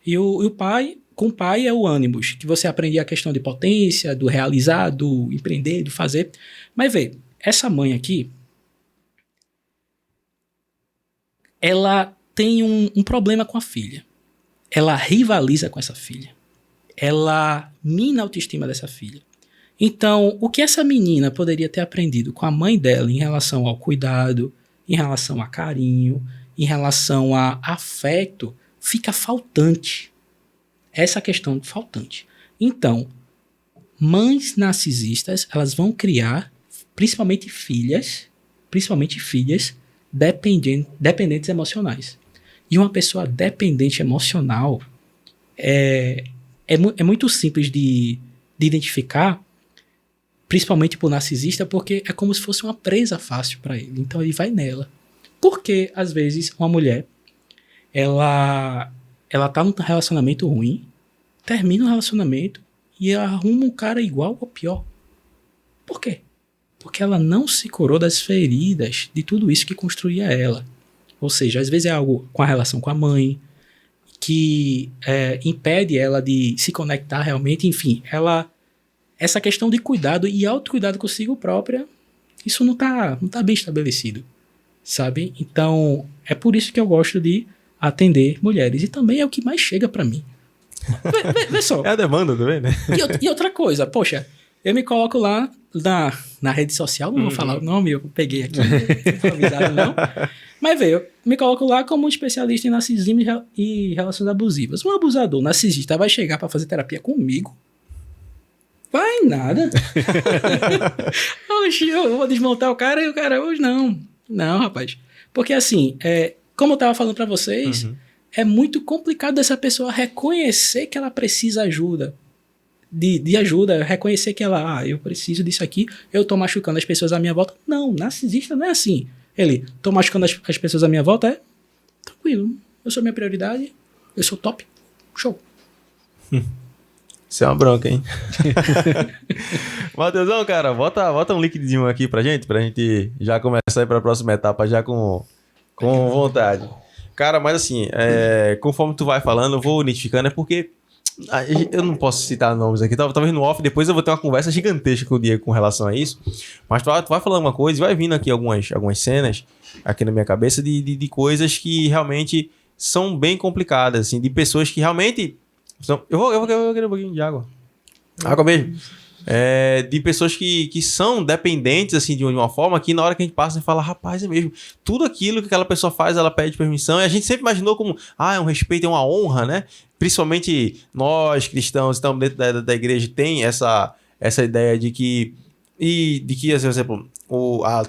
E o pai, com o pai é o ânimos, que você aprende a questão de potência, do realizar, do empreender, do fazer. Mas vê, essa mãe aqui, ela tem um problema com a filha. Ela rivaliza com essa filha. Ela mina a autoestima dessa filha. Então, o que essa menina poderia ter aprendido com a mãe dela em relação ao cuidado, em relação a carinho, em relação a afeto, fica faltante. Essa questão faltante. Então, mães narcisistas, elas vão criar, principalmente filhas, dependentes emocionais. E uma pessoa dependente emocional é muito simples de identificar, principalmente por narcisista, porque é como se fosse uma presa fácil para ele. Então ele vai nela. Porque, às vezes, uma mulher, ela tá num relacionamento ruim, termina o relacionamento e arruma um cara igual ou pior. Por quê? Porque ela não se curou das feridas de tudo isso que construía ela. Ou seja, às vezes é algo com a relação com a mãe, que impede ela de se conectar realmente. Enfim, essa questão de cuidado e autocuidado consigo própria, isso não tá bem estabelecido, sabe? Então, é por isso que eu gosto de atender mulheres. E também é o que mais chega pra mim. Vê só. É a demanda também, né? E outra coisa, poxa, eu me coloco lá na rede social, não vou falar o nome, eu peguei aqui, não foi avisado não. Mas vê, eu me coloco lá como um especialista em narcisismo e relações abusivas. Um abusador narcisista vai chegar pra fazer terapia comigo? Vai nada. Oxi, eu vou desmontar o cara e o cara, hoje não. Não, rapaz. Porque assim, como eu tava falando pra vocês, é muito complicado dessa pessoa reconhecer que ela precisa ajuda. De ajuda, reconhecer que ela, eu preciso disso aqui, eu tô machucando as pessoas à minha volta. Não, narcisista não é assim. Ele, tô machucando as pessoas à minha volta, tranquilo, eu sou minha prioridade, eu sou top, show. Isso é uma bronca, hein? Matheusão, cara, bota um liquidinho aqui pra gente já começar a ir pra próxima etapa já com vontade. Cara, mas assim, conforme tu vai falando, eu vou identificando, é porque eu não posso citar nomes aqui, talvez no off, depois eu vou ter uma conversa gigantesca com o Diego com relação a isso, mas tu vai falando uma coisa e vai vindo aqui algumas cenas aqui na minha cabeça de coisas que realmente são bem complicadas, assim, de pessoas que realmente são... Eu vou querer um pouquinho de água. Água mesmo. De pessoas que são dependentes, assim, de uma forma que na hora que a gente passa, a gente fala, rapaz, é mesmo. Tudo aquilo que aquela pessoa faz, ela pede permissão. E a gente sempre imaginou como, é um respeito, é uma honra, né? Principalmente nós, cristãos, estamos dentro da igreja, tem essa ideia de que, por exemplo,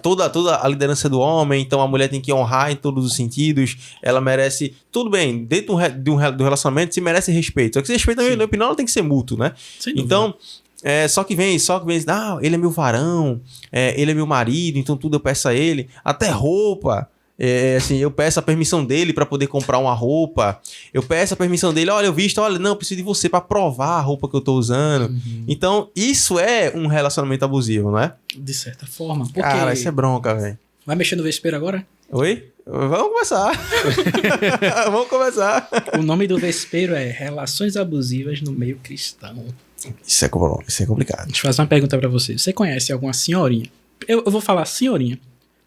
toda a liderança do homem, então a mulher tem que honrar em todos os sentidos, ela merece, tudo bem, dentro do relacionamento se merece respeito. Só que esse respeito, na minha opinião, ela tem que ser mútuo, né? Então... só que vem, ele é meu varão, ele é meu marido, então tudo eu peço a ele, até roupa, assim, eu peço a permissão dele para poder comprar uma roupa, eu peço a permissão dele, olha, eu visto, olha, não, eu preciso de você para provar a roupa que eu tô usando. Então, isso é um relacionamento abusivo, não é? De certa forma. Porque... Cara, isso é bronca, velho. Vai mexer no vespeiro agora? Oi? Vamos começar. Vamos começar. O nome do vespeiro é Relações Abusivas no Meio Cristão. Isso é complicado. Deixa eu fazer uma pergunta pra você. Você conhece alguma senhorinha? Eu vou falar senhorinha,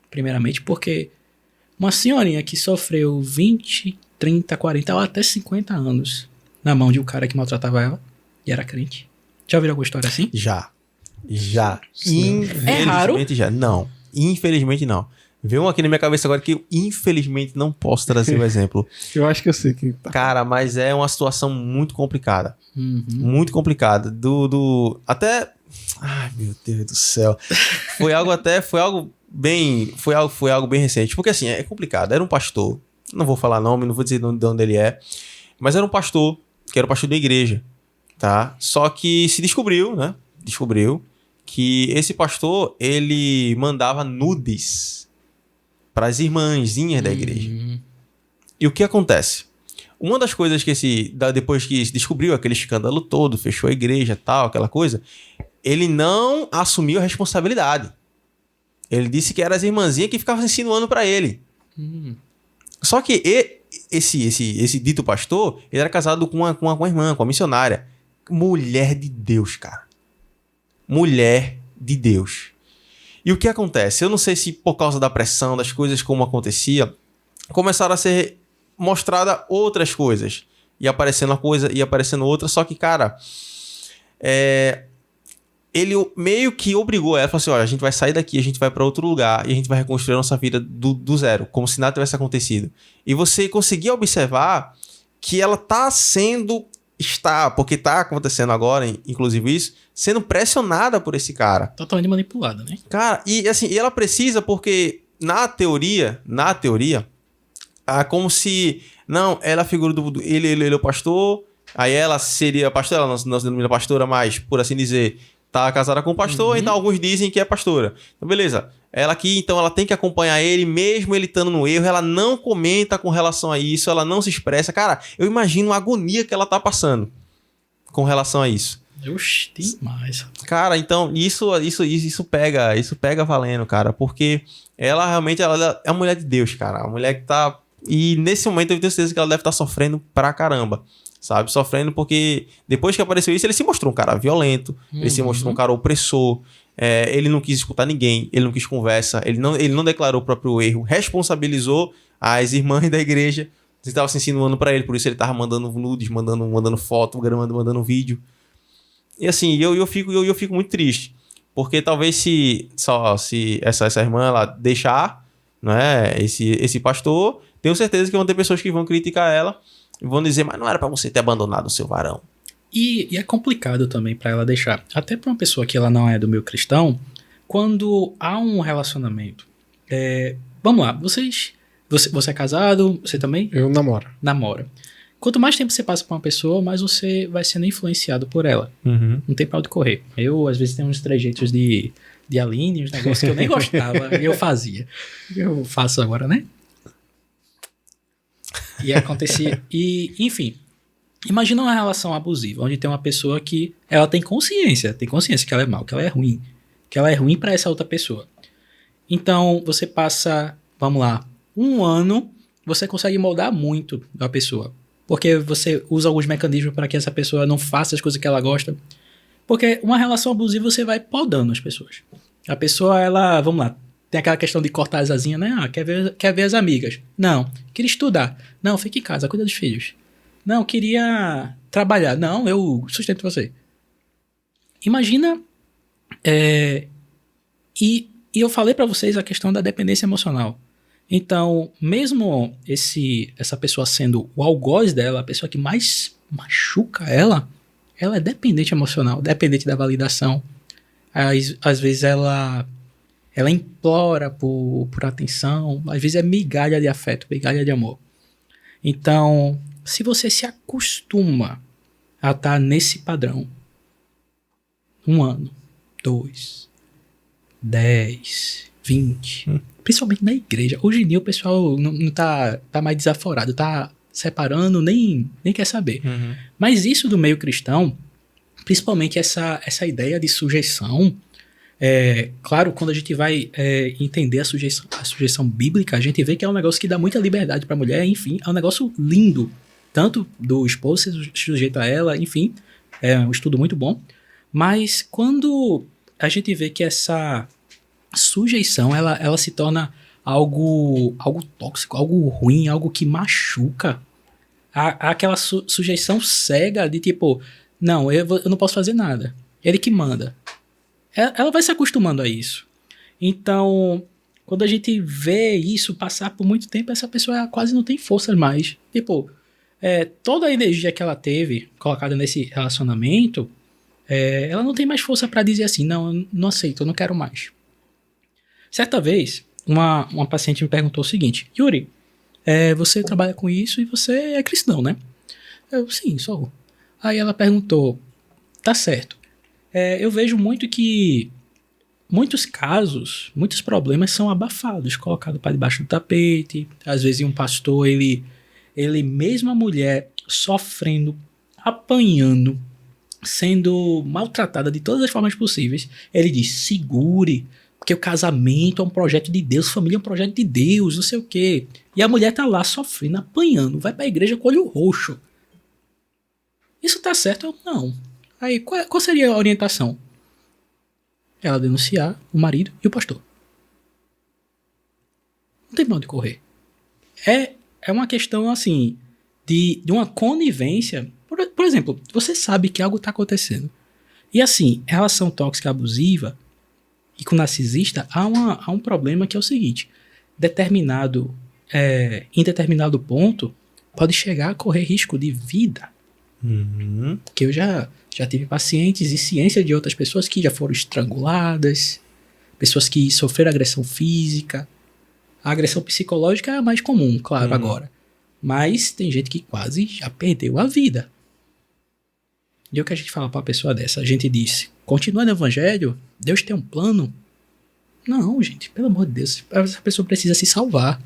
primeiramente, porque uma senhorinha que sofreu 20, 30, 40 ou até 50 anos na mão de um cara que maltratava ela e era crente. Já ouviram alguma história assim? Já. É raro? Infelizmente já. Não. Infelizmente não. Veio um aqui na minha cabeça agora que eu, infelizmente, não posso trazer o exemplo. Eu acho que eu sei quem tá. Cara, mas é uma situação muito complicada. Muito complicada. Até... Ai, meu Deus do céu. Foi algo bem recente. Porque, assim, é complicado. Era um pastor. Não vou falar nome, não vou dizer de onde ele é. Mas era um pastor, que era o pastor da igreja. Tá? Só que se descobriu, né? Que esse pastor, ele mandava nudes para as irmãzinhas da igreja. E o que acontece? Uma das coisas que depois que se descobriu aquele escândalo todo, fechou a igreja, tal, aquela coisa, ele não assumiu a responsabilidade. Ele disse que eram as irmãzinhas que ficavam insinuando para ele. Só que esse dito pastor, ele era casado com uma irmã, com uma missionária. Mulher de Deus, cara. Mulher de Deus. E o que acontece? Eu não sei se por causa da pressão, das coisas como acontecia, começaram a ser mostradas outras coisas. E aparecendo uma coisa e aparecendo outra. Só que, cara, ele meio que obrigou ela. Falou assim, olha, a gente vai sair daqui, a gente vai para outro lugar e a gente vai reconstruir a nossa vida do zero. Como se nada tivesse acontecido. E você conseguia observar que ela porque tá acontecendo agora, inclusive isso, sendo pressionada por esse cara. Totalmente manipulada, né? Cara, e assim, ela precisa porque na teoria, como se, não, ela é a figura ele é o pastor, aí ela seria a pastora, ela não se denomina pastora, mas, por assim dizer, tá casada com o pastor, então alguns dizem que é pastora. Então, beleza. Ela aqui, então, ela tem que acompanhar ele, mesmo ele estando no erro, ela não comenta com relação a isso, ela não se expressa. Cara, eu imagino a agonia que ela tá passando com relação a isso. Oxi, demais. Cara, então, isso pega valendo, cara, porque ela realmente ela é uma mulher de Deus, cara. A mulher que tá... E nesse momento eu tenho certeza que ela deve estar sofrendo pra caramba, sabe? Sofrendo porque depois que apareceu isso, ele se mostrou um cara violento, ele se mostrou um cara opressor, ele não quis escutar ninguém, ele não quis conversa, ele não declarou o próprio erro, responsabilizou as irmãs da igreja que estavam se insinuando pra ele, por isso ele tava mandando nudes, mandando foto, mandando vídeo. E assim, eu fico muito triste, porque talvez se essa irmã ela deixar, né, esse pastor, tenho certeza que vão ter pessoas que vão criticar ela e vão dizer, mas não era pra você ter abandonado o seu varão. E é complicado também pra ela deixar. Até pra uma pessoa que ela não é do meio cristão, quando há um relacionamento. Vamos lá, você é casado, você também? Eu namoro. Namora. Quanto mais tempo você passa com uma pessoa, mais você vai sendo influenciado por ela. Uhum. Não tem pra onde correr. Eu, às vezes, tenho uns trejeitos de Aline, uns negócios que eu nem gostava, e eu fazia. Eu faço agora, né? E acontecia. E, enfim, imagina uma relação abusiva, onde tem uma pessoa que ela tem consciência que ela é mal, que ela é ruim pra essa outra pessoa. Então, você passa, vamos lá, 1 ano, você consegue moldar muito a pessoa. Porque você usa alguns mecanismos para que essa pessoa não faça as coisas que ela gosta. Porque uma relação abusiva você vai podando as pessoas. A pessoa, ela, vamos lá, tem aquela questão de cortar as asinhas, né? Quer ver as amigas. Não, queria estudar. Não, fica em casa, cuida dos filhos. Não, queria trabalhar. Não, eu sustento você. Imagina, e eu falei para vocês a questão da dependência emocional. Então, mesmo essa pessoa sendo o algoz dela, a pessoa que mais machuca ela é dependente emocional, dependente da validação. Às vezes ela implora por atenção, às vezes é migalha de afeto, migalha de amor. Então, se você se acostuma a estar nesse padrão, 1 ano, 2, 10, 20... Principalmente na igreja. Hoje em dia o pessoal não tá mais desaforado, tá separando, nem quer saber. Uhum. Mas isso do meio cristão, principalmente essa ideia de sujeição, claro, quando a gente vai entender a sujeição bíblica, a gente vê que é um negócio que dá muita liberdade pra mulher, enfim, é um negócio lindo. Tanto do esposo ser sujeito a ela, enfim, é um estudo muito bom. Mas quando a gente vê que essa sujeição, ela se torna algo tóxico, algo ruim, algo que machuca. Aquela sujeição cega de tipo, não, eu não posso fazer nada. Ele que manda. Ela vai se acostumando a isso. Então, quando a gente vê isso passar por muito tempo, essa pessoa quase não tem força mais. Tipo, toda a energia que ela teve colocada nesse relacionamento, ela não tem mais força para dizer assim, não aceito, eu não quero mais. Certa vez, uma paciente me perguntou o seguinte, Yuri, você trabalha com isso e você é cristão, né? Eu, sim, sou. Aí ela perguntou, tá certo, eu vejo muito que muitos casos, muitos problemas são abafados, colocados para debaixo do tapete, às vezes um pastor, ele mesmo a mulher sofrendo, apanhando, sendo maltratada de todas as formas possíveis, ele diz, segure, porque o casamento é um projeto de Deus, família é um projeto de Deus, não sei o quê. E a mulher tá lá sofrendo, apanhando, vai pra igreja com o olho roxo. Isso tá certo? Eu, não. Aí, qual seria a orientação? Ela denunciar o marido e o pastor. Não tem pra onde correr. É uma questão, assim, de uma conivência. Por exemplo, você sabe que algo tá acontecendo. E assim, relação tóxica abusiva e com narcisista, há um problema que é o seguinte, em determinado ponto, pode chegar a correr risco de vida. Uhum. Porque eu já tive pacientes e ciência de outras pessoas que já foram estranguladas, pessoas que sofreram agressão física. A agressão psicológica é a mais comum, claro, agora. Mas tem gente que quase já perdeu a vida. E o que a gente fala pra uma pessoa dessa? A gente diz, continua no evangelho, Deus tem um plano. Não, gente, pelo amor de Deus, essa pessoa precisa se salvar.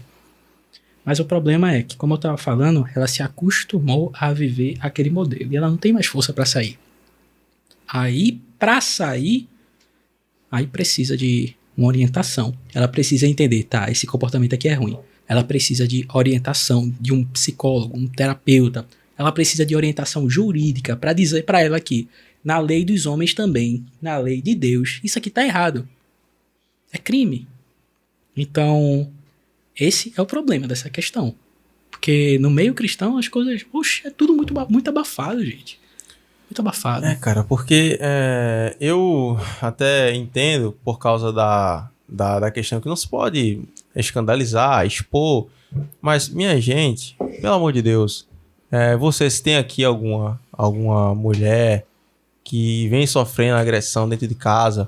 Mas o problema é que, como eu estava falando, ela se acostumou a viver aquele modelo e ela não tem mais força para sair. Aí, pra sair, aí precisa de uma orientação. Ela precisa entender, tá, esse comportamento aqui é ruim. Ela precisa de orientação de um psicólogo, um terapeuta. Ela precisa de orientação jurídica para dizer para ela que na lei dos homens também, na lei de Deus, isso aqui tá errado. É crime. Então, esse é o problema dessa questão. Porque no meio cristão as coisas, poxa, é tudo muito abafado, gente. Muito abafado. Cara, porque eu até entendo por causa da questão que não se pode escandalizar, expor, mas, minha gente, pelo amor de Deus, vocês têm aqui alguma mulher que vem sofrendo agressão dentro de casa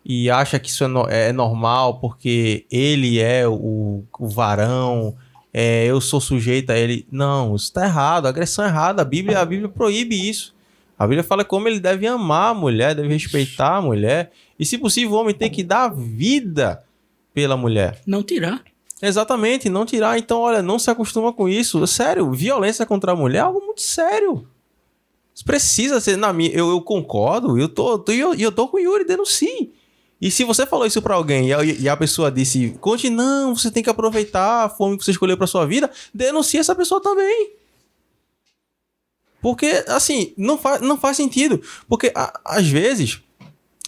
e acha que isso é normal porque ele é o varão, eu sou sujeito a ele. Não, isso tá errado, agressão é errada, a Bíblia proíbe isso. A Bíblia fala como ele deve amar a mulher, deve respeitar a mulher. E, se possível, o homem tem que dar vida pela mulher. Não tirar. Exatamente, não tirar. Então, olha, não se acostuma com isso. Sério, violência contra a mulher é algo muito sério. Isso precisa ser... Eu concordo, eu tô com o Yuri, denuncie. E se você falou isso pra alguém e a pessoa disse, não, você tem que aproveitar a fome que você escolheu pra sua vida, denuncie essa pessoa também. Porque, assim, não faz sentido. Porque, às vezes,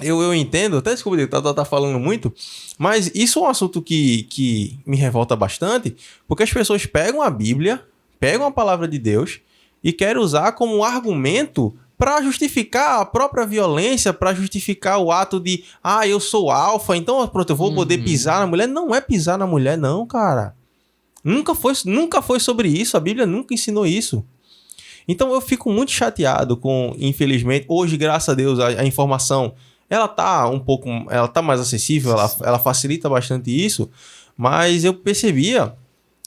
eu entendo, até desculpa, tá falando muito, mas isso é um assunto que me revolta bastante, porque as pessoas pegam a Bíblia, pegam a palavra de Deus e querem usar como argumento para justificar a própria violência, para justificar o ato de, eu sou alfa, então pronto, eu vou poder pisar na mulher. Não é pisar na mulher, não, cara. Nunca foi sobre isso, a Bíblia nunca ensinou isso. Então eu fico muito chateado com, infelizmente, hoje, graças a Deus, a informação, ela tá mais acessível, ela facilita bastante isso, mas eu percebia,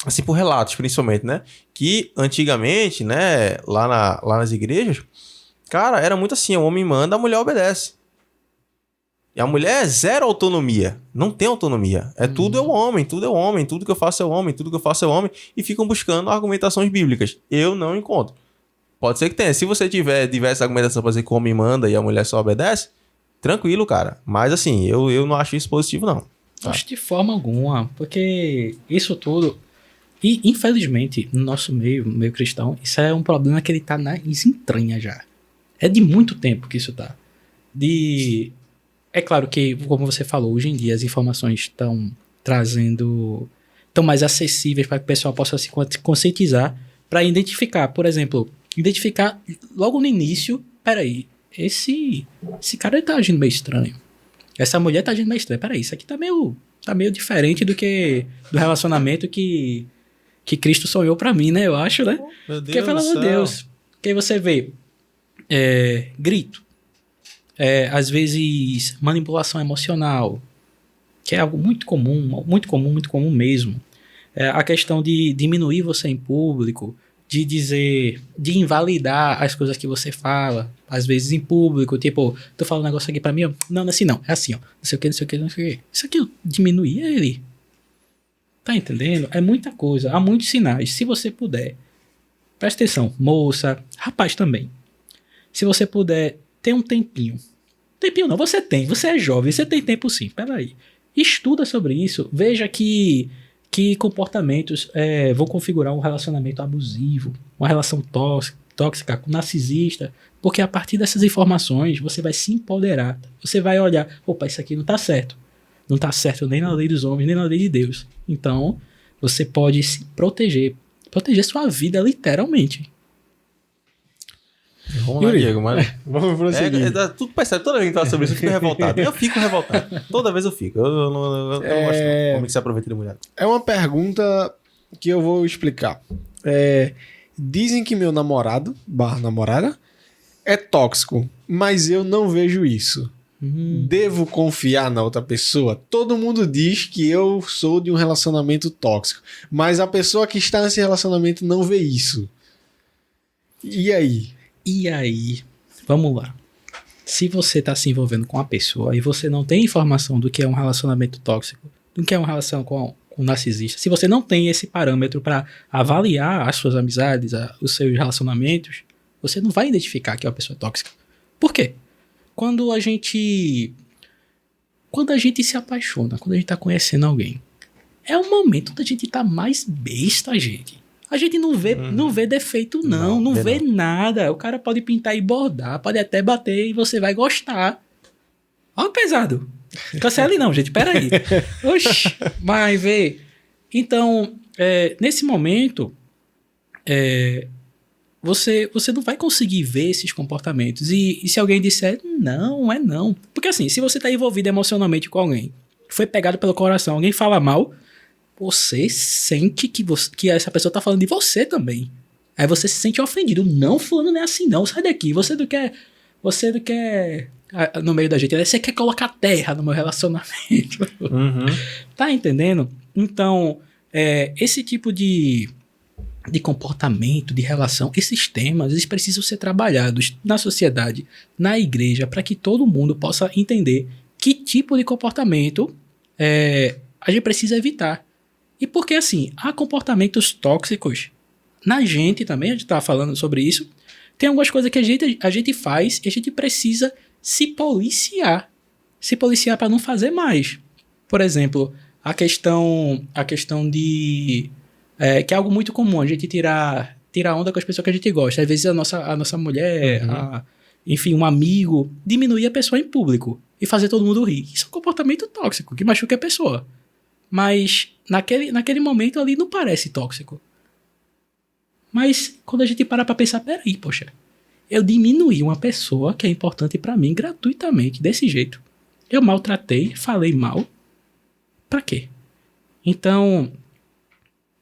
assim, por relatos principalmente, né, que antigamente, né, lá nas igrejas, cara, era muito assim, o homem manda, a mulher obedece. E a mulher é zero autonomia, não tem autonomia. Tudo é o homem, tudo que eu faço é o homem, tudo que eu faço é o homem, e ficam buscando argumentações bíblicas. Eu não encontro. Pode ser que tenha. Se você tiver diversas argumentações para dizer que o homem manda e a mulher só obedece, tranquilo, cara. Mas assim, eu não acho isso positivo, não. Tá? Acho de forma alguma, porque isso tudo... E, infelizmente, no nosso meio cristão, isso é um problema que ele tá nas entranhas já. É de muito tempo que isso tá. É claro que, como você falou, hoje em dia as informações estão mais acessíveis para que o pessoal possa se conscientizar para identificar, por exemplo... Identificar logo no início, peraí, esse cara ele tá agindo meio estranho. Essa mulher tá agindo meio estranho. Peraí, isso aqui tá meio diferente do relacionamento que Cristo sonhou pra mim, né? Eu acho, né? Meu Deus, porque, pelo amor de Deus, que aí você vê grito, às vezes manipulação emocional, que é algo muito comum mesmo. A questão de diminuir você em público, de invalidar as coisas que você fala, às vezes em público, tipo, tu fala um negócio aqui pra mim, ó, não é assim não, é assim, ó, não sei o que. Isso aqui diminuir ele. Tá entendendo? É muita coisa, há muitos sinais. Se você puder, presta atenção, moça, rapaz também. Se você puder ter um tempinho não, você é jovem, você tem tempo sim, peraí. Estuda sobre isso, veja que comportamentos vão configurar um relacionamento abusivo, uma relação tóxica, com narcisista, porque a partir dessas informações você vai se empoderar, você vai olhar, opa, isso aqui não tá certo nem na lei dos homens, nem na lei de Deus. Então, você pode se proteger sua vida literalmente. Vamos lá, Diego, mano. Vamos prosseguir. Tudo percebe, toda vez que fala sobre isso, eu fico revoltado. Eu fico revoltado. Toda vez eu fico. Eu não gosto não. Como que se aproveita de mulher. É uma pergunta que eu vou explicar. Dizem que meu namorado/namorada é tóxico, mas eu não vejo isso. Devo confiar na outra pessoa? Todo mundo diz que eu sou de um relacionamento tóxico, mas a pessoa que está nesse relacionamento não vê isso. E aí? Vamos lá. Se você está se envolvendo com uma pessoa e você não tem informação do que é um relacionamento tóxico, do que é uma relação com um narcisista, se você não tem esse parâmetro para avaliar as suas amizades, os seus relacionamentos, você não vai identificar que é uma pessoa tóxica. Por quê? quando a gente se apaixona, quando a gente tá conhecendo alguém, é o momento da gente tá mais besta, gente. A gente não vê defeito, não vê nada. O cara pode pintar e bordar, pode até bater e você vai gostar. Ó, pesado. Cancele não, gente, peraí. Oxi, mas vê. Então, nesse momento, você não vai conseguir ver esses comportamentos. E se alguém disser, não, é não. Porque assim, se você tá envolvido emocionalmente com alguém, foi pegado pelo coração, alguém fala mal, você sente que essa pessoa tá falando de você também. Aí você se sente ofendido. Não, fulano não é assim não, sai daqui. Você não quer no meio da gente, você quer colocar terra no meu relacionamento. Uhum. Tá entendendo? Então, esse tipo de comportamento, de relação, esses temas, eles precisam ser trabalhados na sociedade, na igreja, para que todo mundo possa entender que tipo de comportamento a gente precisa evitar. E porque, assim, há comportamentos tóxicos na gente também, a gente estava falando sobre isso, tem algumas coisas que a gente faz e a gente precisa se policiar para não fazer mais. Por exemplo, a questão de... que é algo muito comum, a gente tirar onda com as pessoas que a gente gosta. Às vezes a nossa mulher, enfim, um amigo, diminuir a pessoa em público e fazer todo mundo rir. Isso é um comportamento tóxico, que machuca a pessoa. Mas naquele momento ali não parece tóxico. Mas quando a gente para pra pensar, peraí, poxa, eu diminuí uma pessoa que é importante pra mim gratuitamente, desse jeito. Eu maltratei, falei mal. Pra quê? Então,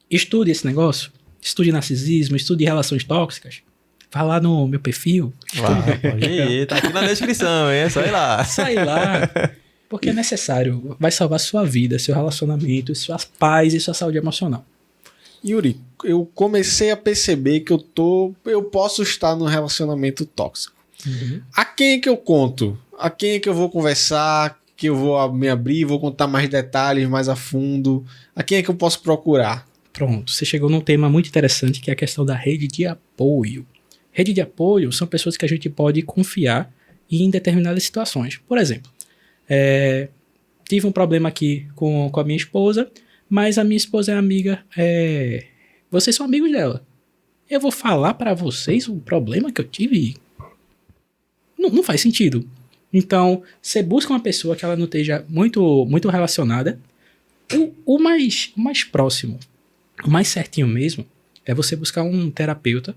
estude esse negócio. Estude narcisismo, estude relações tóxicas. Vá lá no meu perfil. Pode ir, tá aqui na descrição, hein? É só ir lá. Sai lá. Porque é necessário. Vai salvar sua vida, seu relacionamento, sua paz e sua saúde emocional. Yuri, eu comecei a perceber que eu posso estar num relacionamento tóxico. Uhum. A quem é que eu conto? A quem é que eu vou conversar? Que eu vou me abrir, vou contar mais detalhes, mais a fundo? A quem é que eu posso procurar? Pronto, você chegou num tema muito interessante, que é a questão da rede de apoio. Rede de apoio são pessoas que a gente pode confiar em determinadas situações. Por exemplo, tive um problema aqui com a minha esposa, mas a minha esposa é amiga, vocês são amigos dela. Eu vou falar pra vocês o problema que eu tive? Não faz sentido. Então, você busca uma pessoa que ela não esteja muito, muito relacionada. O mais próximo, o mais certinho mesmo, é você buscar um terapeuta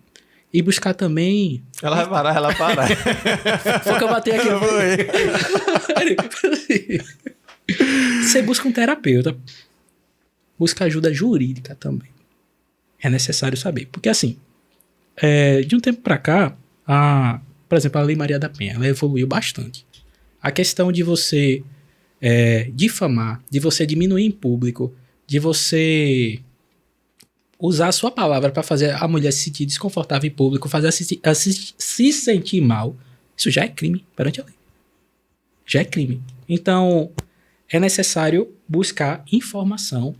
e buscar também... Ela vai parar, ela para. Foi que eu bati aqui. Você busca um terapeuta, busca ajuda jurídica também. É necessário saber. Porque assim, de um tempo pra cá, por exemplo, a Lei Maria da Penha, ela evoluiu bastante. A questão de você difamar, de você diminuir em público, de você usar a sua palavra para fazer a mulher se sentir desconfortável em público, fazer se sentir mal, isso já é crime perante a lei. Já é crime. Então, é necessário buscar informação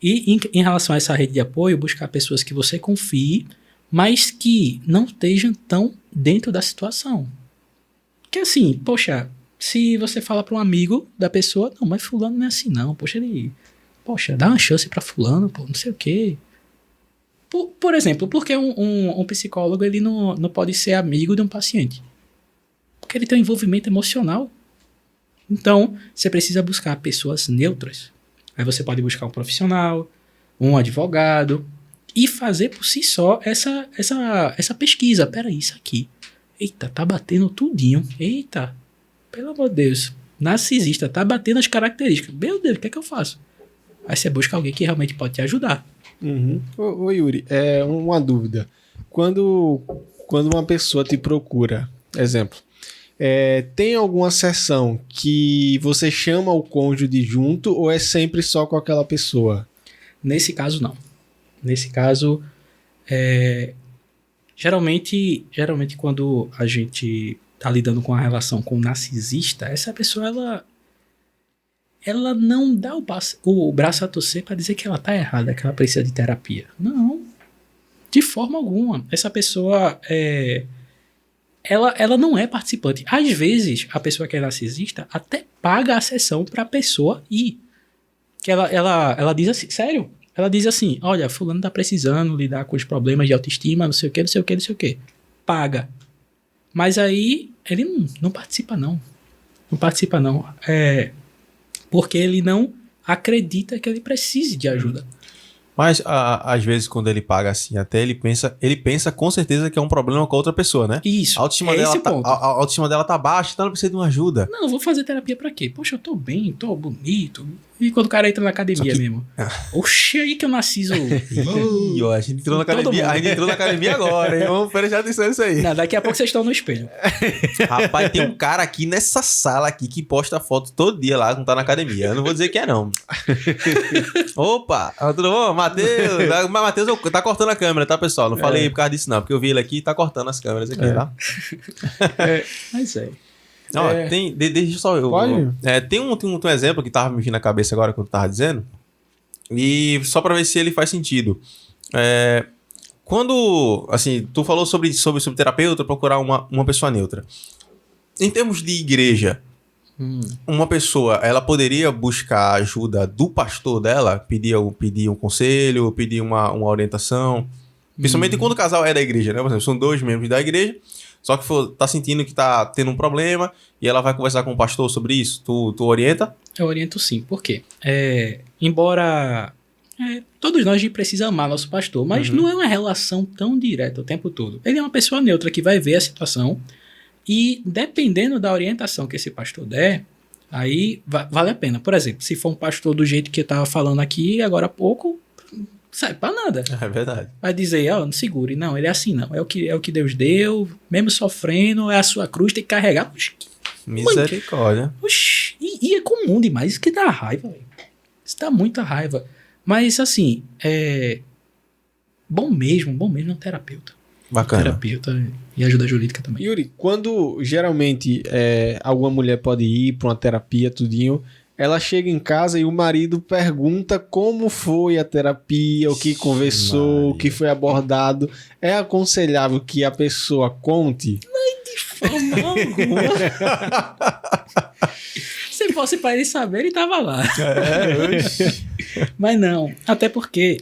e, em relação a essa rede de apoio, buscar pessoas que você confie, mas que não estejam tão dentro da situação. Porque assim, poxa, se você fala para um amigo da pessoa, não, mas fulano não é assim não, poxa, dá uma chance para fulano, pô, não sei o quê. Por exemplo, porque um psicólogo ele não pode ser amigo de um paciente? Porque ele tem um envolvimento emocional. Então, você precisa buscar pessoas neutras. Aí você pode buscar um profissional, um advogado, e fazer por si só essa pesquisa. Peraí, isso aqui. Eita, tá batendo tudinho. Eita, pelo amor de Deus. Narcisista, tá batendo as características. Meu Deus, o que é que eu faço? Aí você busca alguém que realmente pode te ajudar. Uhum. Ô Yuri, uma dúvida. Quando uma pessoa te procura, exemplo, tem alguma sessão que você chama o cônjuge junto ou é sempre só com aquela pessoa? Nesse caso, não. Nesse caso, geralmente quando a gente tá lidando com uma relação com um narcisista, essa pessoa, ela não dá o braço a torcer para dizer que ela tá errada, que ela precisa de terapia. Não. De forma alguma. Essa pessoa ela não é participante. Às vezes, a pessoa que é narcisista até paga a sessão pra pessoa ir. Que ela diz assim, sério? Ela diz assim, olha, fulano tá precisando lidar com os problemas de autoestima, não sei o que, não sei o que, não sei o que. Paga. Mas aí, ele não participa não. Não participa não. Porque ele não acredita que ele precise de ajuda. Mas, às vezes, quando ele paga assim, até ele pensa com certeza que é um problema com a outra pessoa, né? Isso, A autoestima, é dela esse tá, ponto. a autoestima dela tá baixa, então ela precisa de uma ajuda. Não, eu vou fazer terapia pra quê? Poxa, eu tô bem, tô bonito. E quando o cara entra na academia mesmo? Oxe, aí que eu nasci. Ih, ó, a gente entrou na academia agora, hein? Vamos prestar atenção nisso aí. Não, daqui a pouco vocês estão no espelho. Rapaz, tem um cara aqui nessa sala aqui que posta foto todo dia lá quando tá na academia. Eu não vou dizer que é, não. Opa, tudo bom? Matheus. Mas Matheus tá cortando a câmera, tá, pessoal? Não falei por causa disso, não. Porque eu vi ele aqui e tá cortando as câmeras aqui, tá? Mas Ó, deixa só eu. Pode? Tem um exemplo que tava me vindo na cabeça agora quando tu tava dizendo. E só pra ver se ele faz sentido. Quando, assim, tu falou sobre terapeuta, procurar uma pessoa neutra. Em termos de igreja, uma pessoa, ela poderia buscar ajuda do pastor dela? Pedir um conselho, pedir uma orientação? Principalmente quando o casal é da igreja, né? Por exemplo, são 2 membros da igreja. Só que tá sentindo que tá tendo um problema e ela vai conversar com o pastor sobre isso. Tu orienta? eu oriento sim. Por quê? Embora todos nós a gente precisa amar nosso pastor, mas não é uma relação tão direta o tempo todo. Ele é uma pessoa neutra que vai ver a situação e, dependendo da orientação que esse pastor der, aí vale a pena. Por exemplo, se for um pastor do jeito que eu tava falando aqui agora há pouco, sai pra nada. É verdade. Vai dizer, não segure. Não, ele é assim, não. É o que Deus deu, mesmo sofrendo, é a sua cruz, tem que carregar. Misericórdia. Oxi, e é comum demais, isso que dá raiva, velho. Isso dá muita raiva. Mas, assim, bom mesmo é um terapeuta. Bacana. Terapeuta e ajuda jurídica também. Yuri, quando geralmente alguma mulher pode ir pra uma terapia, tudinho, ela chega em casa e o marido pergunta como foi a terapia, o que conversou, o que foi abordado. É aconselhável que a pessoa conte? De forma alguma. Se fosse pra ele saber, ele tava lá. Mas não. Até porque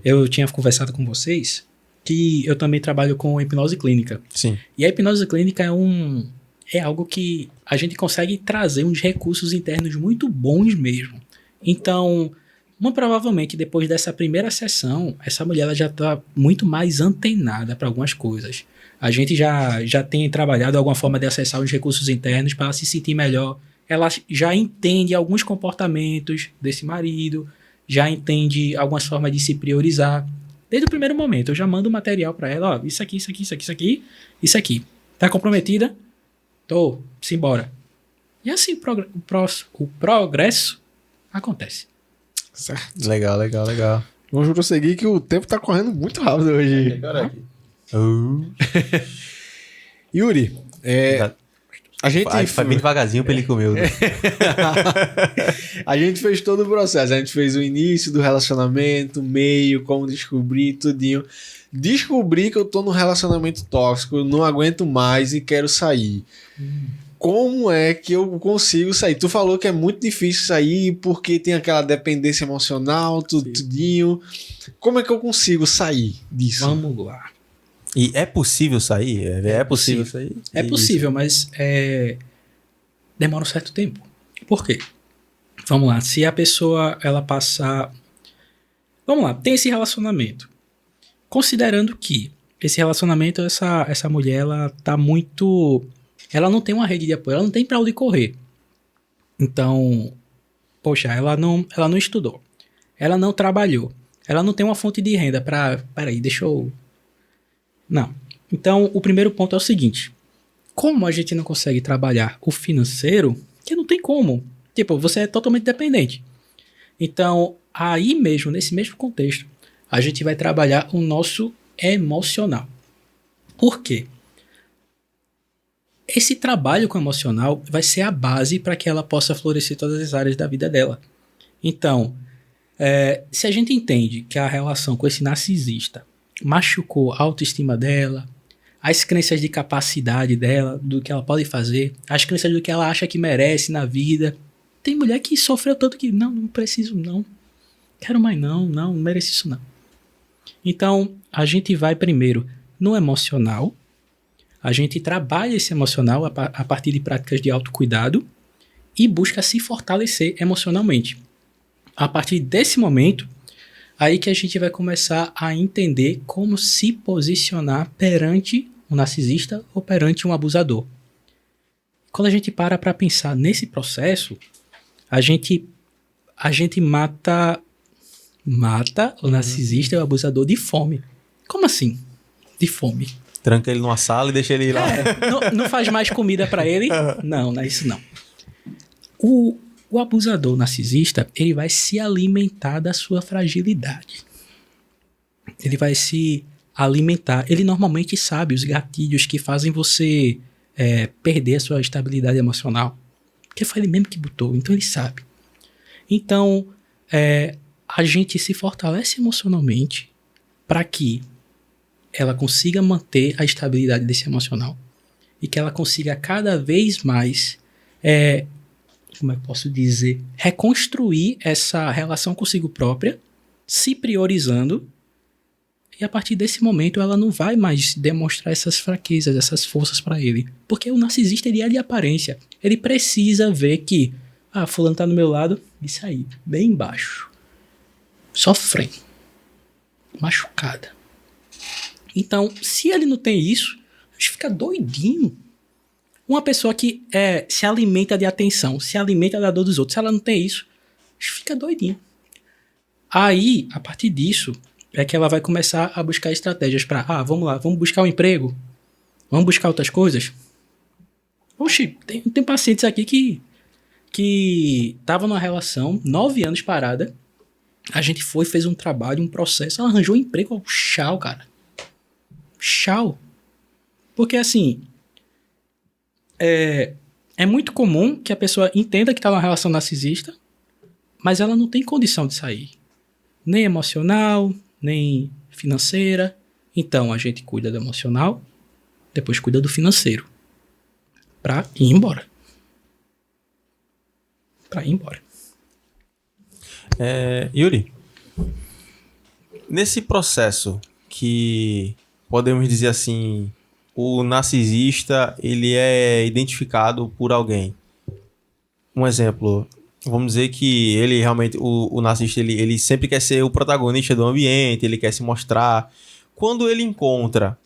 eu tinha conversado com vocês que eu também trabalho com hipnose clínica. Sim. E a hipnose clínica é algo que a gente consegue trazer uns recursos internos muito bons mesmo. Então, muito provavelmente, depois dessa primeira sessão, essa mulher ela já está muito mais antenada para algumas coisas. A gente já tem trabalhado alguma forma de acessar os recursos internos para ela se sentir melhor. Ela já entende alguns comportamentos desse marido, já entende algumas formas de se priorizar. Desde o primeiro momento, eu já mando material para ela, isso aqui, isso aqui, isso aqui, isso aqui, isso aqui. Tá comprometida? Tô, simbora. E assim o progresso acontece. Certo. Legal. Vamos prosseguir que o tempo tá correndo muito rápido hoje. Yuri, a gente... Vai bem devagarzinho pra ele comer. Né? A gente fez todo o processo. A gente fez o início do relacionamento, meio, como descobrir, tudinho. Descobri que eu tô num relacionamento tóxico, eu não aguento mais e quero sair. Como é que eu consigo sair? Tu falou que é muito difícil sair porque tem aquela dependência emocional, tudinho. Como é que eu consigo sair disso? Vamos lá. E é possível sair? É possível sair? É possível, mas demora um certo tempo. Por quê? Vamos lá. Se a pessoa ela passar... Vamos lá. Tem esse relacionamento. Considerando que esse relacionamento, essa mulher, ela tá muito... Ela não tem uma rede de apoio, ela não tem pra onde correr. Então, poxa, ela não estudou. Ela não trabalhou. Ela não tem uma fonte de renda pra... Peraí, deixa eu... Não. Então, o primeiro ponto é o seguinte. Como a gente não consegue trabalhar o financeiro, que não tem como. Tipo, você é totalmente dependente. Então, aí mesmo, nesse mesmo contexto, a gente vai trabalhar o nosso emocional. Por quê? Esse trabalho com o emocional vai ser a base para que ela possa florescer todas as áreas da vida dela. Então, se a gente entende que a relação com esse narcisista machucou a autoestima dela, as crenças de capacidade dela, do que ela pode fazer, as crenças do que ela acha que merece na vida. Tem mulher que sofreu tanto que, não preciso não, quero mais não mereço isso não. Então, a gente vai primeiro no emocional, a gente trabalha esse emocional a partir de práticas de autocuidado e busca se fortalecer emocionalmente. A partir desse momento, aí que a gente vai começar a entender como se posicionar perante um narcisista ou perante um abusador. Quando a gente para pensar nesse processo, a gente mata o narcisista e o abusador de fome. Como assim? De fome. Tranca ele numa sala e deixa ele ir lá. Não faz mais comida pra ele? Não é isso não. O abusador narcisista, ele vai se alimentar da sua fragilidade. Ele vai se alimentar. Ele normalmente sabe os gatilhos que fazem você perder a sua estabilidade emocional. Porque foi ele mesmo que botou, então ele sabe. Então, a gente se fortalece emocionalmente para que ela consiga manter a estabilidade desse emocional e que ela consiga cada vez mais, como eu posso dizer, reconstruir essa relação consigo própria, se priorizando, e a partir desse momento ela não vai mais demonstrar essas fraquezas, essas forças para ele, porque o narcisista ele é de aparência, ele precisa ver que fulano tá do meu lado, isso aí, bem embaixo, sofrendo, machucada. Então, se ele não tem isso, a gente fica doidinho. Uma pessoa que se alimenta de atenção, se alimenta da dor dos outros, se ela não tem isso, a gente fica doidinho. Aí, a partir disso, é que ela vai começar a buscar estratégias para, vamos lá, vamos buscar um emprego, vamos buscar outras coisas. Oxi, tem pacientes aqui que estavam numa relação, 9 anos parada, a gente fez um trabalho, um processo, ela arranjou um emprego, tchau, cara. Tchau. Porque assim, é muito comum que a pessoa entenda que está numa relação narcisista, mas ela não tem condição de sair. Nem emocional, nem financeira. Então a gente cuida do emocional, depois cuida do financeiro. Pra ir embora. Yuri, nesse processo que podemos dizer assim, o narcisista ele é identificado por alguém. Um exemplo, vamos dizer que ele realmente, o narcisista ele sempre quer ser o protagonista do ambiente, ele quer se mostrar. Quando ele encontra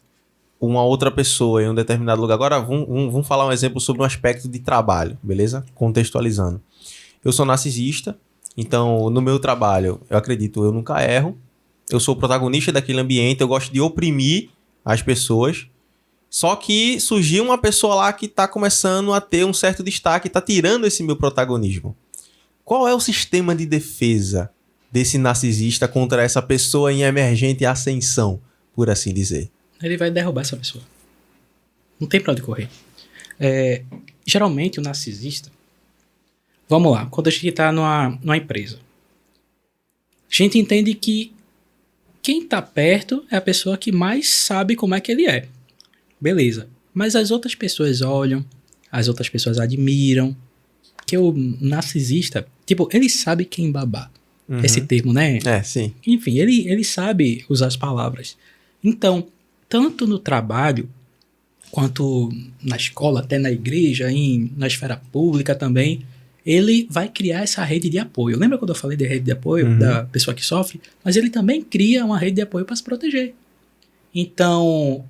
uma outra pessoa em um determinado lugar, agora vamos falar um exemplo sobre um aspecto de trabalho, beleza? Contextualizando. Eu sou narcisista, então no meu trabalho, eu acredito, eu nunca erro. Eu sou o protagonista daquele ambiente, eu gosto de oprimir as pessoas. Só que surgiu uma pessoa lá que está começando a ter um certo destaque, está tirando esse meu protagonismo. Qual é o sistema de defesa desse narcisista contra essa pessoa em emergente ascensão, por assim dizer? Ele vai derrubar essa pessoa. Não tem pra onde correr. Geralmente o narcisista... Vamos lá, quando a gente está numa empresa, a gente entende que quem está perto é a pessoa que mais sabe como é que ele é. Beleza. Mas as outras pessoas olham, as outras pessoas admiram, que o narcisista, tipo, ele sabe quem babar. Esse termo, né? Sim. Enfim, ele sabe usar as palavras. Então, tanto no trabalho, quanto na escola, até na igreja, na esfera pública também, ele vai criar essa rede de apoio. Lembra quando eu falei de rede de apoio, da pessoa que sofre? Mas ele também cria uma rede de apoio para se proteger. Então,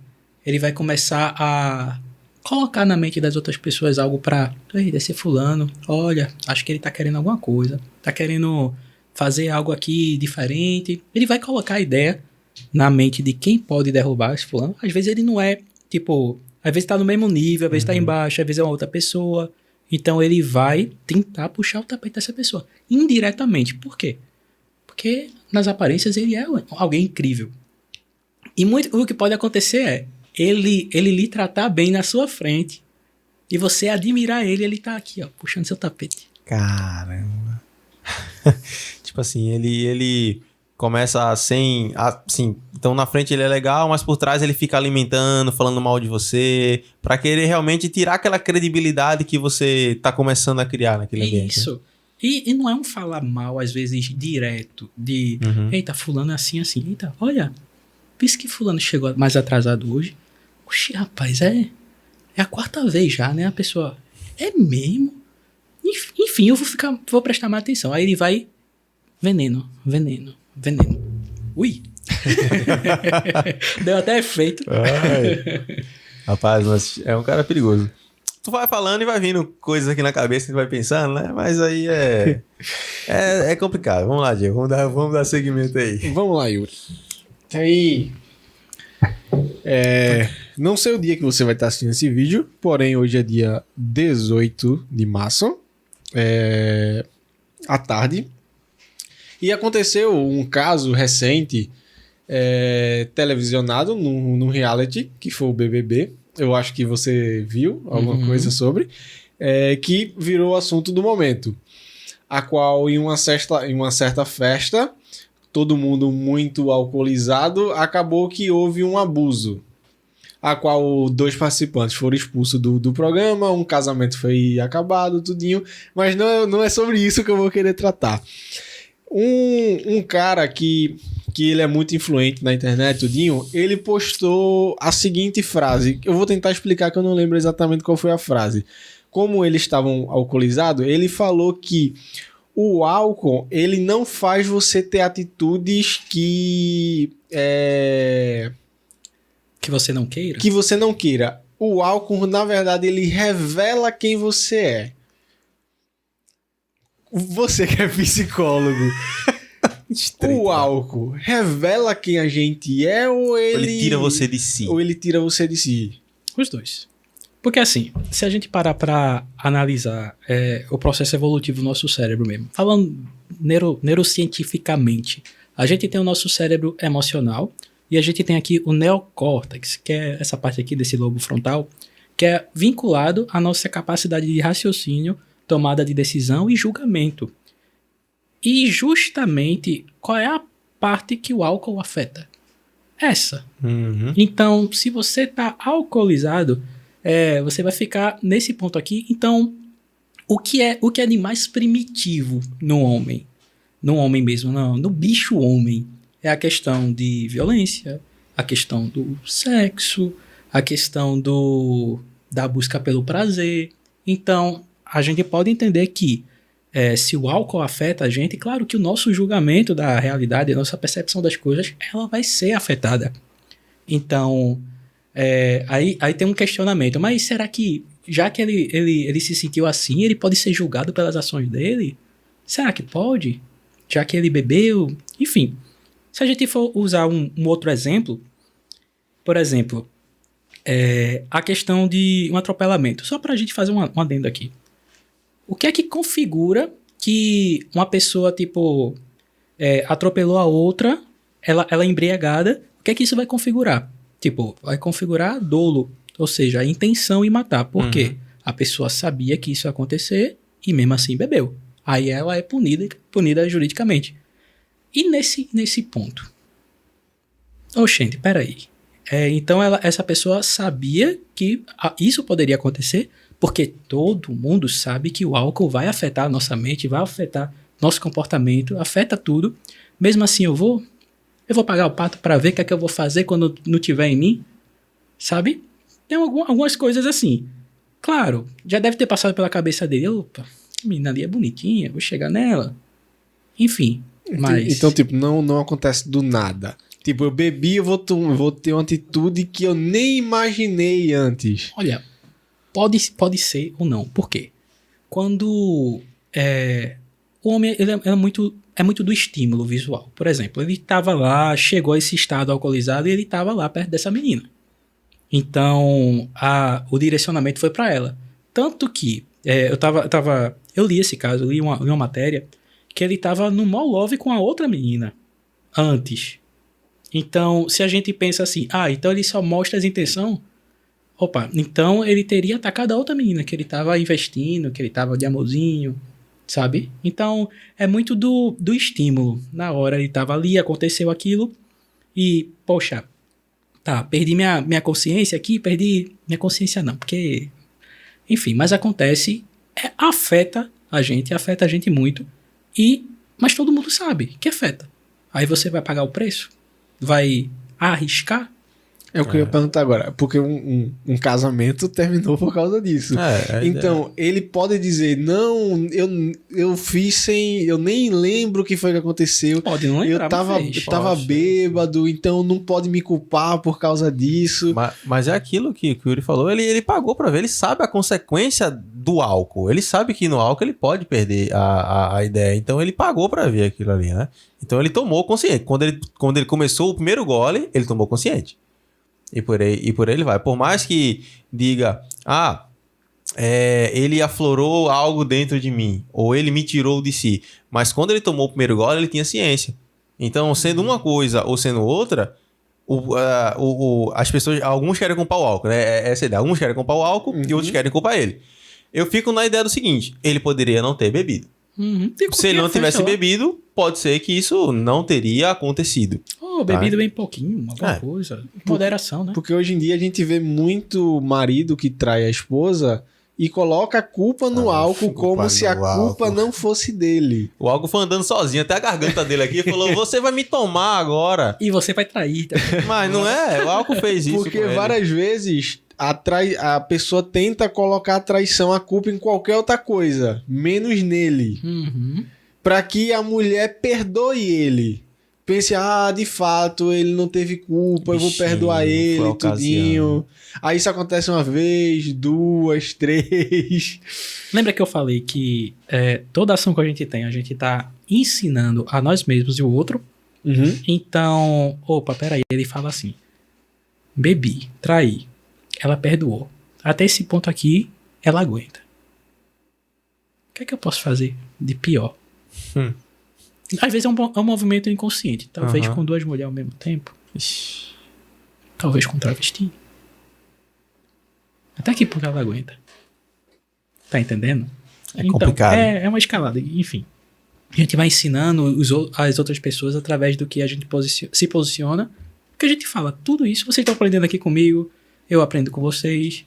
ele vai começar a colocar na mente das outras pessoas algo para... Deve ser fulano, olha, acho que ele tá querendo alguma coisa. Tá querendo fazer algo aqui diferente. Ele vai colocar a ideia na mente de quem pode derrubar esse fulano. Às vezes ele não é, tipo... Às vezes tá no mesmo nível, às vezes tá embaixo, às vezes é uma outra pessoa. Então ele vai tentar puxar o tapete dessa pessoa. Indiretamente. Por quê? Porque nas aparências ele é alguém incrível. E o que pode acontecer é ele lhe tratar bem na sua frente e você admirar ele tá aqui, ó, puxando seu tapete. Caramba. Tipo assim, ele começa sem Então, na frente ele é legal, mas por trás ele fica alimentando, falando mal de você, pra querer realmente tirar aquela credibilidade que você tá começando a criar naquele ambiente. Isso. E não é um falar mal, às vezes, direto, de, eita, fulano é assim, assim. Eita, olha, pensa que fulano chegou mais atrasado hoje. Oxi, rapaz, é a 4ª vez já, né? A pessoa, é mesmo? Enfim, eu vou prestar mais atenção. Aí ele vai, veneno. Ui! Deu até efeito. Rapaz, mas é um cara perigoso. Tu vai falando e vai vindo coisas aqui na cabeça que tu vai pensando, né? Mas aí é complicado. Vamos lá, Diego. Vamos dar seguimento aí. Vamos lá, Yuri. Aí... não sei o dia que você vai estar assistindo esse vídeo, porém hoje é dia 18 de março, à tarde. E aconteceu um caso recente, televisionado num reality, que foi o BBB. Eu acho que você viu alguma coisa sobre, que virou assunto do momento. A qual, em uma certa festa, todo mundo muito alcoolizado, acabou que houve um abuso. A qual 2 participantes foram expulsos do programa, um casamento foi acabado, tudinho. Mas não é sobre isso que eu vou querer tratar. Um cara que ele é muito influente na internet, tudinho, ele postou a seguinte frase. Eu vou tentar explicar que eu não lembro exatamente qual foi a frase. Como eles estavam alcoolizados, ele falou que o álcool, ele não faz você ter atitudes que você não queira? Que você não queira. O álcool, na verdade, ele revela quem você é. Você que é psicólogo. O álcool revela quem a gente é ou ele tira você de si? Ou ele tira você de si? Os dois. Porque assim, se a gente parar para analisar o processo evolutivo do nosso cérebro mesmo, falando neurocientificamente, a gente tem o nosso cérebro emocional e a gente tem aqui o neocórtex, que é essa parte aqui desse lobo frontal, que é vinculado à nossa capacidade de raciocínio, tomada de decisão e julgamento. E justamente, qual é a parte que o álcool afeta? Essa. Então, se você está alcoolizado, você vai ficar nesse ponto aqui. Então, o que é de mais primitivo no homem? No homem mesmo, não. No bicho homem. É a questão de violência, a questão do sexo, a questão da busca pelo prazer. Então, a gente pode entender que se o álcool afeta a gente, claro que o nosso julgamento da realidade, a nossa percepção das coisas, ela vai ser afetada. Então, aí tem um questionamento. Mas será que, já que ele se sentiu assim, ele pode ser julgado pelas ações dele? Será que pode? Já que ele bebeu? Enfim, se a gente for usar um outro exemplo, por exemplo, a questão de um atropelamento. Só para a gente fazer um adendo aqui. O que é que configura que uma pessoa, tipo, atropelou a outra, ela embriagada, o que é que isso vai configurar? Tipo, vai configurar dolo, ou seja, a intenção em matar. Por quê? A pessoa sabia que isso ia acontecer e mesmo assim bebeu. Aí ela é punida juridicamente. E nesse ponto? Oxente, peraí. Então essa pessoa sabia que isso poderia acontecer, porque todo mundo sabe que o álcool vai afetar a nossa mente, vai afetar nosso comportamento, afeta tudo. Mesmo assim eu vou pagar o pato para ver o que é que eu vou fazer quando não tiver em mim, sabe? Tem algumas coisas assim. Claro, já deve ter passado pela cabeça dele. Opa, a menina ali é bonitinha, vou chegar nela. Enfim, mas... Então, tipo, não acontece do nada. Tipo, eu bebi, eu vou ter uma atitude que eu nem imaginei antes. Olha, pode ser ou não. Por quê? Quando o homem ele é muito do estímulo visual. Por exemplo, ele estava lá, chegou a esse estado alcoolizado e ele estava lá perto dessa menina. Então, o direcionamento foi para ela. Tanto que eu li esse caso, eu li uma matéria que ele estava no mall love com a outra menina antes. Então, se a gente pensa assim, então ele só mostra as intenções, então ele teria atacado a outra menina que ele estava investindo, que ele estava de amorzinho, sabe? Então, é muito do estímulo. Na hora ele estava ali, aconteceu aquilo, e, poxa, tá, perdi minha consciência aqui, perdi minha consciência não, porque, enfim, mas acontece, afeta a gente muito, mas todo mundo sabe que afeta. Aí você vai pagar o preço? Vai arriscar? É o que eu ia perguntar agora, porque um casamento terminou por causa disso. Então, ele pode dizer, não, eu fiz eu nem lembro o que foi que aconteceu. Pode não lembrar, eu tava bêbado, então não pode me culpar por causa disso. Mas é aquilo que o Yuri falou, ele pagou pra ver, ele sabe a consequência do álcool, ele sabe que no álcool ele pode perder a ideia, então ele pagou pra ver aquilo ali, né? Então ele tomou consciente. Quando ele começou o primeiro gole, ele tomou consciente. E por aí ele vai. Por mais que diga, ele aflorou algo dentro de mim, ou ele me tirou de si. Mas quando ele tomou o primeiro gole, ele tinha ciência. Então, sendo uma coisa ou sendo outra, as pessoas, alguns querem culpar o álcool, né? Essa é a ideia. Alguns querem culpar o álcool e outros querem culpar ele. Eu fico na ideia do seguinte, ele poderia não ter bebido. Se ele não tivesse bebido, pode ser que isso não teria acontecido. Bebido bem pouquinho, alguma coisa. Moderação, né? Porque hoje em dia a gente vê muito marido que trai a esposa e coloca a culpa no álcool como se a culpa não fosse dele. O álcool foi andando sozinho até a garganta dele aqui e falou, você vai me tomar agora. E você vai trair. Tá? Mas não é, o álcool fez isso. Porque várias vezes a pessoa tenta colocar a traição, a culpa em qualquer outra coisa, menos nele. Pra que a mulher perdoe ele. Pense, de fato, ele não teve culpa, eu vou perdoar ele, tudinho. Aí isso acontece uma vez, 2, 3. Lembra que eu falei que toda ação que a gente tá ensinando a nós mesmos e o outro? Então, peraí, ele fala assim, bebi, traí, ela perdoou. Até esse ponto aqui, ela aguenta. O que é que eu posso fazer de pior? Às vezes é um movimento inconsciente. Talvez com 2 mulheres ao mesmo tempo. Talvez com travesti. Até que ponto ela aguenta? Tá entendendo? É complicado. É uma escalada. Enfim. A gente vai ensinando as outras pessoas através do que a gente se posiciona. Porque a gente fala, tudo isso vocês estão aprendendo aqui comigo. Eu aprendo com vocês.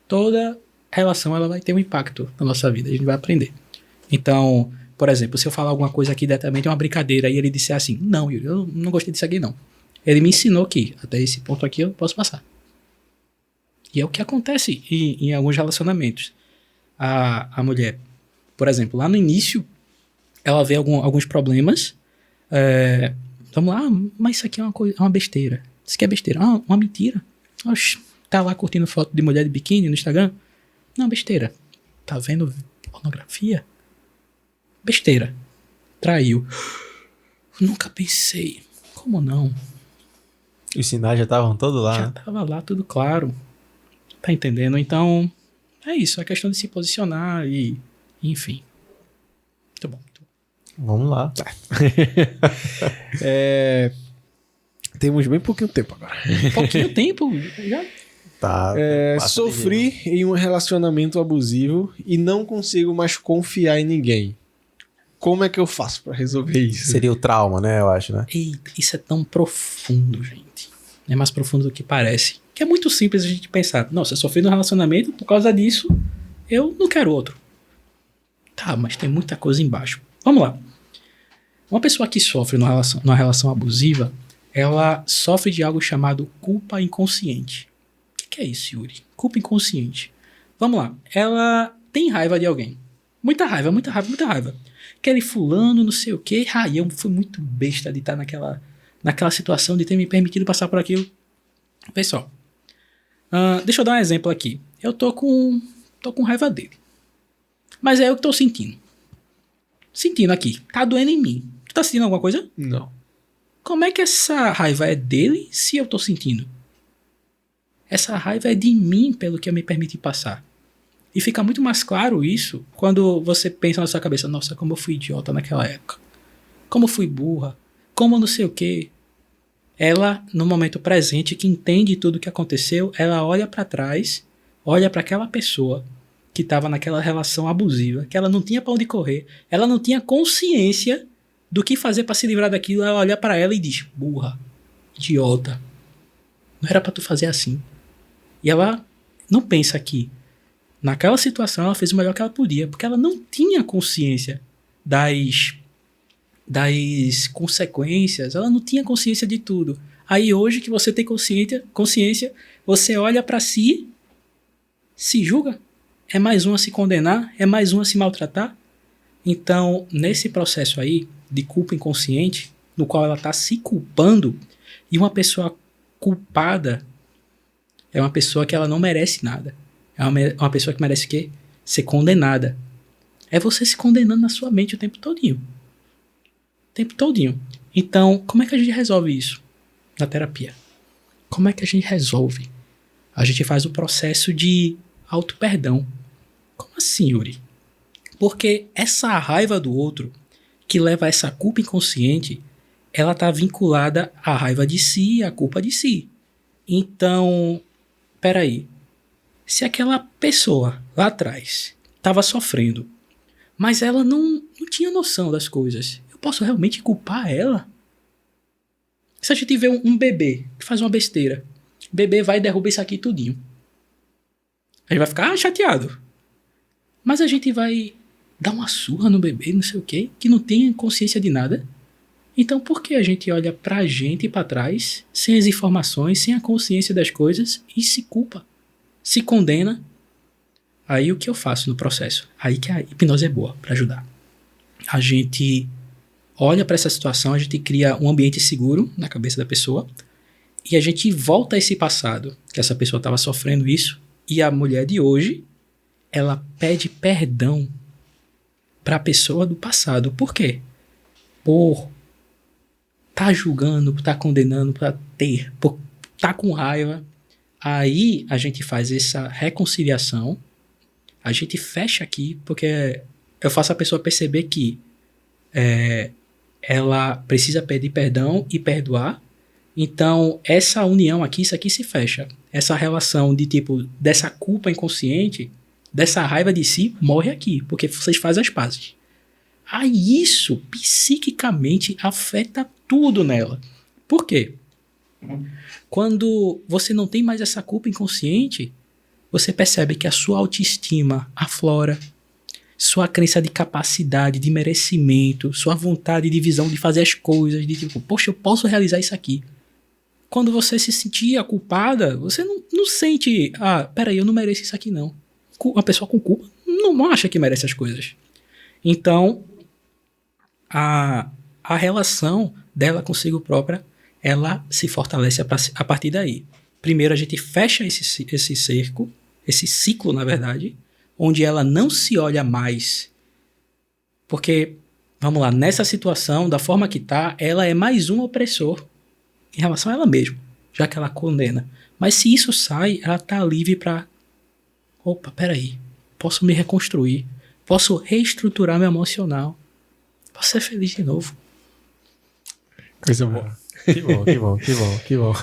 Toda relação ela vai ter um impacto na nossa vida. A gente vai aprender. Então... Por exemplo, se eu falar alguma coisa aqui diretamente, é uma brincadeira, e ele disser assim, não, Yuri, eu não gostei disso aqui, não. Ele me ensinou que até esse ponto aqui eu posso passar. E é o que acontece em alguns relacionamentos. A mulher, por exemplo, lá no início, ela vê alguns problemas. Vamos lá, mas isso aqui é uma besteira. Isso aqui é besteira. Uma mentira. Oxe, tá lá curtindo foto de mulher de biquíni no Instagram? Não, besteira. Tá vendo pornografia? Besteira. Traiu. Nunca pensei. Como não? Os sinais já estavam todos lá. Já tava lá, tudo claro. Tá entendendo? Então, é isso. É questão de se posicionar e... Enfim. Muito bom. Vamos lá. Temos bem pouquinho tempo agora. Pouquinho tempo? Já... Tá. Sofri em um relacionamento abusivo e não consigo mais confiar em ninguém. Como é que eu faço pra resolver isso? Seria o trauma, né? Eu acho, né? Eita, isso é tão profundo, gente. É mais profundo do que parece. Que é muito simples a gente pensar. Nossa, eu sofri no relacionamento, por causa disso, eu não quero outro. Tá, mas tem muita coisa embaixo. Vamos lá. Uma pessoa que sofre numa relação abusiva, ela sofre de algo chamado culpa inconsciente. O que é isso, Yuri? Culpa inconsciente. Vamos lá. Ela tem raiva de alguém. Muita raiva, muita raiva, muita raiva. Aquele fulano, não sei o quê. Eu fui muito besta de estar naquela situação, de ter me permitido passar por aquilo. Pessoal, deixa eu dar um exemplo aqui. Eu tô com raiva dele. Mas é eu que tô sentindo. Sentindo aqui. Tá doendo em mim. Tu tá sentindo alguma coisa? Não. Como é que essa raiva é dele se eu tô sentindo? Essa raiva é de mim pelo que eu me permiti passar. E fica muito mais claro isso quando você pensa na sua cabeça, nossa, como eu fui idiota naquela época. Como eu fui burra. Como não sei o quê. Ela, no momento presente, que entende tudo o que aconteceu, ela olha pra trás, olha pra aquela pessoa que estava naquela relação abusiva, que ela não tinha pra onde correr, ela não tinha consciência do que fazer pra se livrar daquilo, ela olha pra ela e diz, burra, idiota. Não era pra tu fazer assim. E ela não pensa que naquela situação ela fez o melhor que ela podia, porque ela não tinha consciência das consequências, ela não tinha consciência de tudo. Aí hoje que você tem consciência, você olha pra si, se julga, é mais um a se condenar, é mais um a se maltratar. Então, nesse processo aí de culpa inconsciente, no qual ela tá se culpando, e uma pessoa culpada é uma pessoa que ela não merece nada. É uma pessoa que merece o quê? Ser condenada. É você se condenando na sua mente o tempo todinho. O tempo todinho. Então, como é que a gente resolve isso na terapia? Como é que a gente resolve? A gente faz o processo de auto-perdão. Como assim, Yuri? Porque essa raiva do outro, que leva a essa culpa inconsciente, ela está vinculada à raiva de si e à culpa de si. Então, peraí. Se aquela pessoa lá atrás estava sofrendo, mas ela não tinha noção das coisas, eu posso realmente culpar ela? Se a gente vê um bebê que faz uma besteira, o bebê vai e derruba isso aqui tudinho. A gente vai ficar chateado. Mas a gente vai dar uma surra no bebê, não sei o quê, que não tem consciência de nada. Então por que a gente olha pra gente e pra trás, sem as informações, sem a consciência das coisas, e se culpa? Se condena? Aí o que eu faço no processo? Aí que a hipnose é boa pra ajudar. A gente olha pra essa situação, a gente cria um ambiente seguro na cabeça da pessoa, e a gente volta a esse passado, que essa pessoa estava sofrendo isso, e a mulher de hoje, ela pede perdão para a pessoa do passado. Por quê? Por tá julgando, por tá condenando, por tá com raiva. Aí a gente faz essa reconciliação, a gente fecha aqui, porque eu faço a pessoa perceber que ela precisa pedir perdão e perdoar. Então, essa união aqui, isso aqui se fecha. Essa relação de tipo, dessa culpa inconsciente, dessa raiva de si, morre aqui, porque vocês fazem as pazes. Aí isso, psiquicamente, afeta tudo nela. Por quê? Quando você não tem mais essa culpa inconsciente, você percebe que a sua autoestima aflora, sua crença de capacidade, de merecimento, sua vontade de visão de fazer as coisas, de tipo, poxa, eu posso realizar isso aqui. Quando você se sentia culpada, você não sente, peraí, eu não mereço isso aqui não. Uma pessoa com culpa não acha que merece as coisas. Então, a relação dela consigo própria, ela se fortalece a partir daí. Primeiro a gente fecha esse cerco, esse ciclo, na verdade, onde ela não se olha mais. Porque, vamos lá, nessa situação, da forma que tá, ela é mais um opressor em relação a ela mesma, já que ela condena. Mas se isso sai, ela tá livre para, opa, peraí, posso me reconstruir, posso reestruturar meu emocional, posso ser feliz de novo. Coisa boa. Que bom.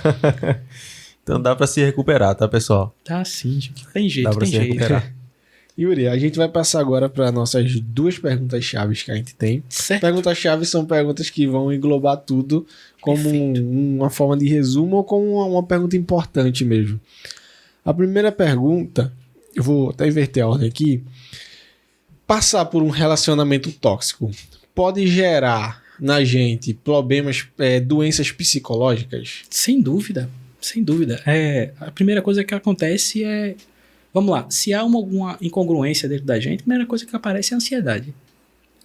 Então dá pra se recuperar, tá, pessoal? Tá sim, gente. Tem jeito, Dá pra tem se jeito. recuperar. Yuri, a gente vai passar agora para nossas 2 perguntas chaves que a gente tem. Certo. Perguntas chaves são perguntas que vão englobar tudo como uma forma de resumo ou como uma pergunta importante mesmo. A primeira pergunta, eu vou até inverter a ordem aqui. Passar por um relacionamento tóxico pode gerar na gente problemas, doenças psicológicas? Sem dúvida, sem dúvida. A primeira coisa que acontece é... Vamos lá, se há alguma incongruência dentro da gente, a primeira coisa que aparece é a ansiedade.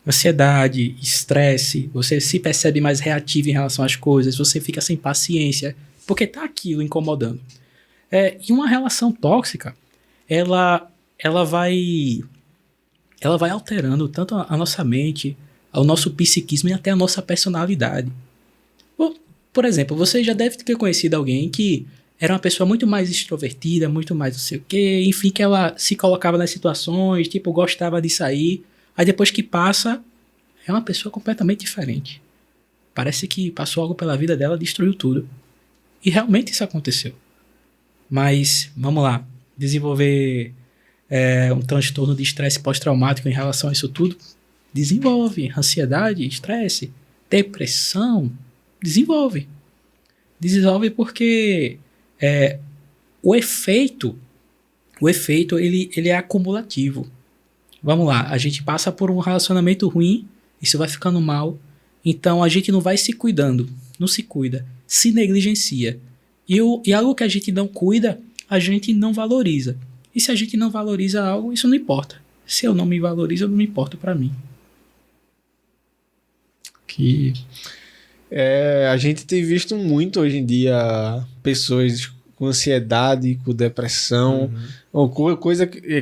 Ansiedade, estresse, você se percebe mais reativo em relação às coisas, você fica sem paciência, porque tá aquilo incomodando. E uma relação tóxica, ela vai alterando tanto a nossa mente, o nosso psiquismo e até a nossa personalidade. Por exemplo, você já deve ter conhecido alguém que era uma pessoa muito mais extrovertida, muito mais não sei o quê, enfim, que ela se colocava nas situações, tipo, gostava de sair, aí depois que passa, é uma pessoa completamente diferente. Parece que passou algo pela vida dela, destruiu tudo. E realmente isso aconteceu. Mas, vamos lá, desenvolver um transtorno de estresse pós-traumático em relação a isso tudo, desenvolve. Ansiedade, estresse, depressão, desenvolve. Desenvolve porque o efeito ele é acumulativo. Vamos lá, a gente passa por um relacionamento ruim, isso vai ficando mal, então a gente não vai se cuidando, não se cuida, se negligencia. E algo que a gente não cuida, a gente não valoriza. E se a gente não valoriza algo, isso não importa. Se eu não me valorizo, eu não me importo pra mim. Que a gente tem visto muito hoje em dia pessoas com ansiedade, com depressão,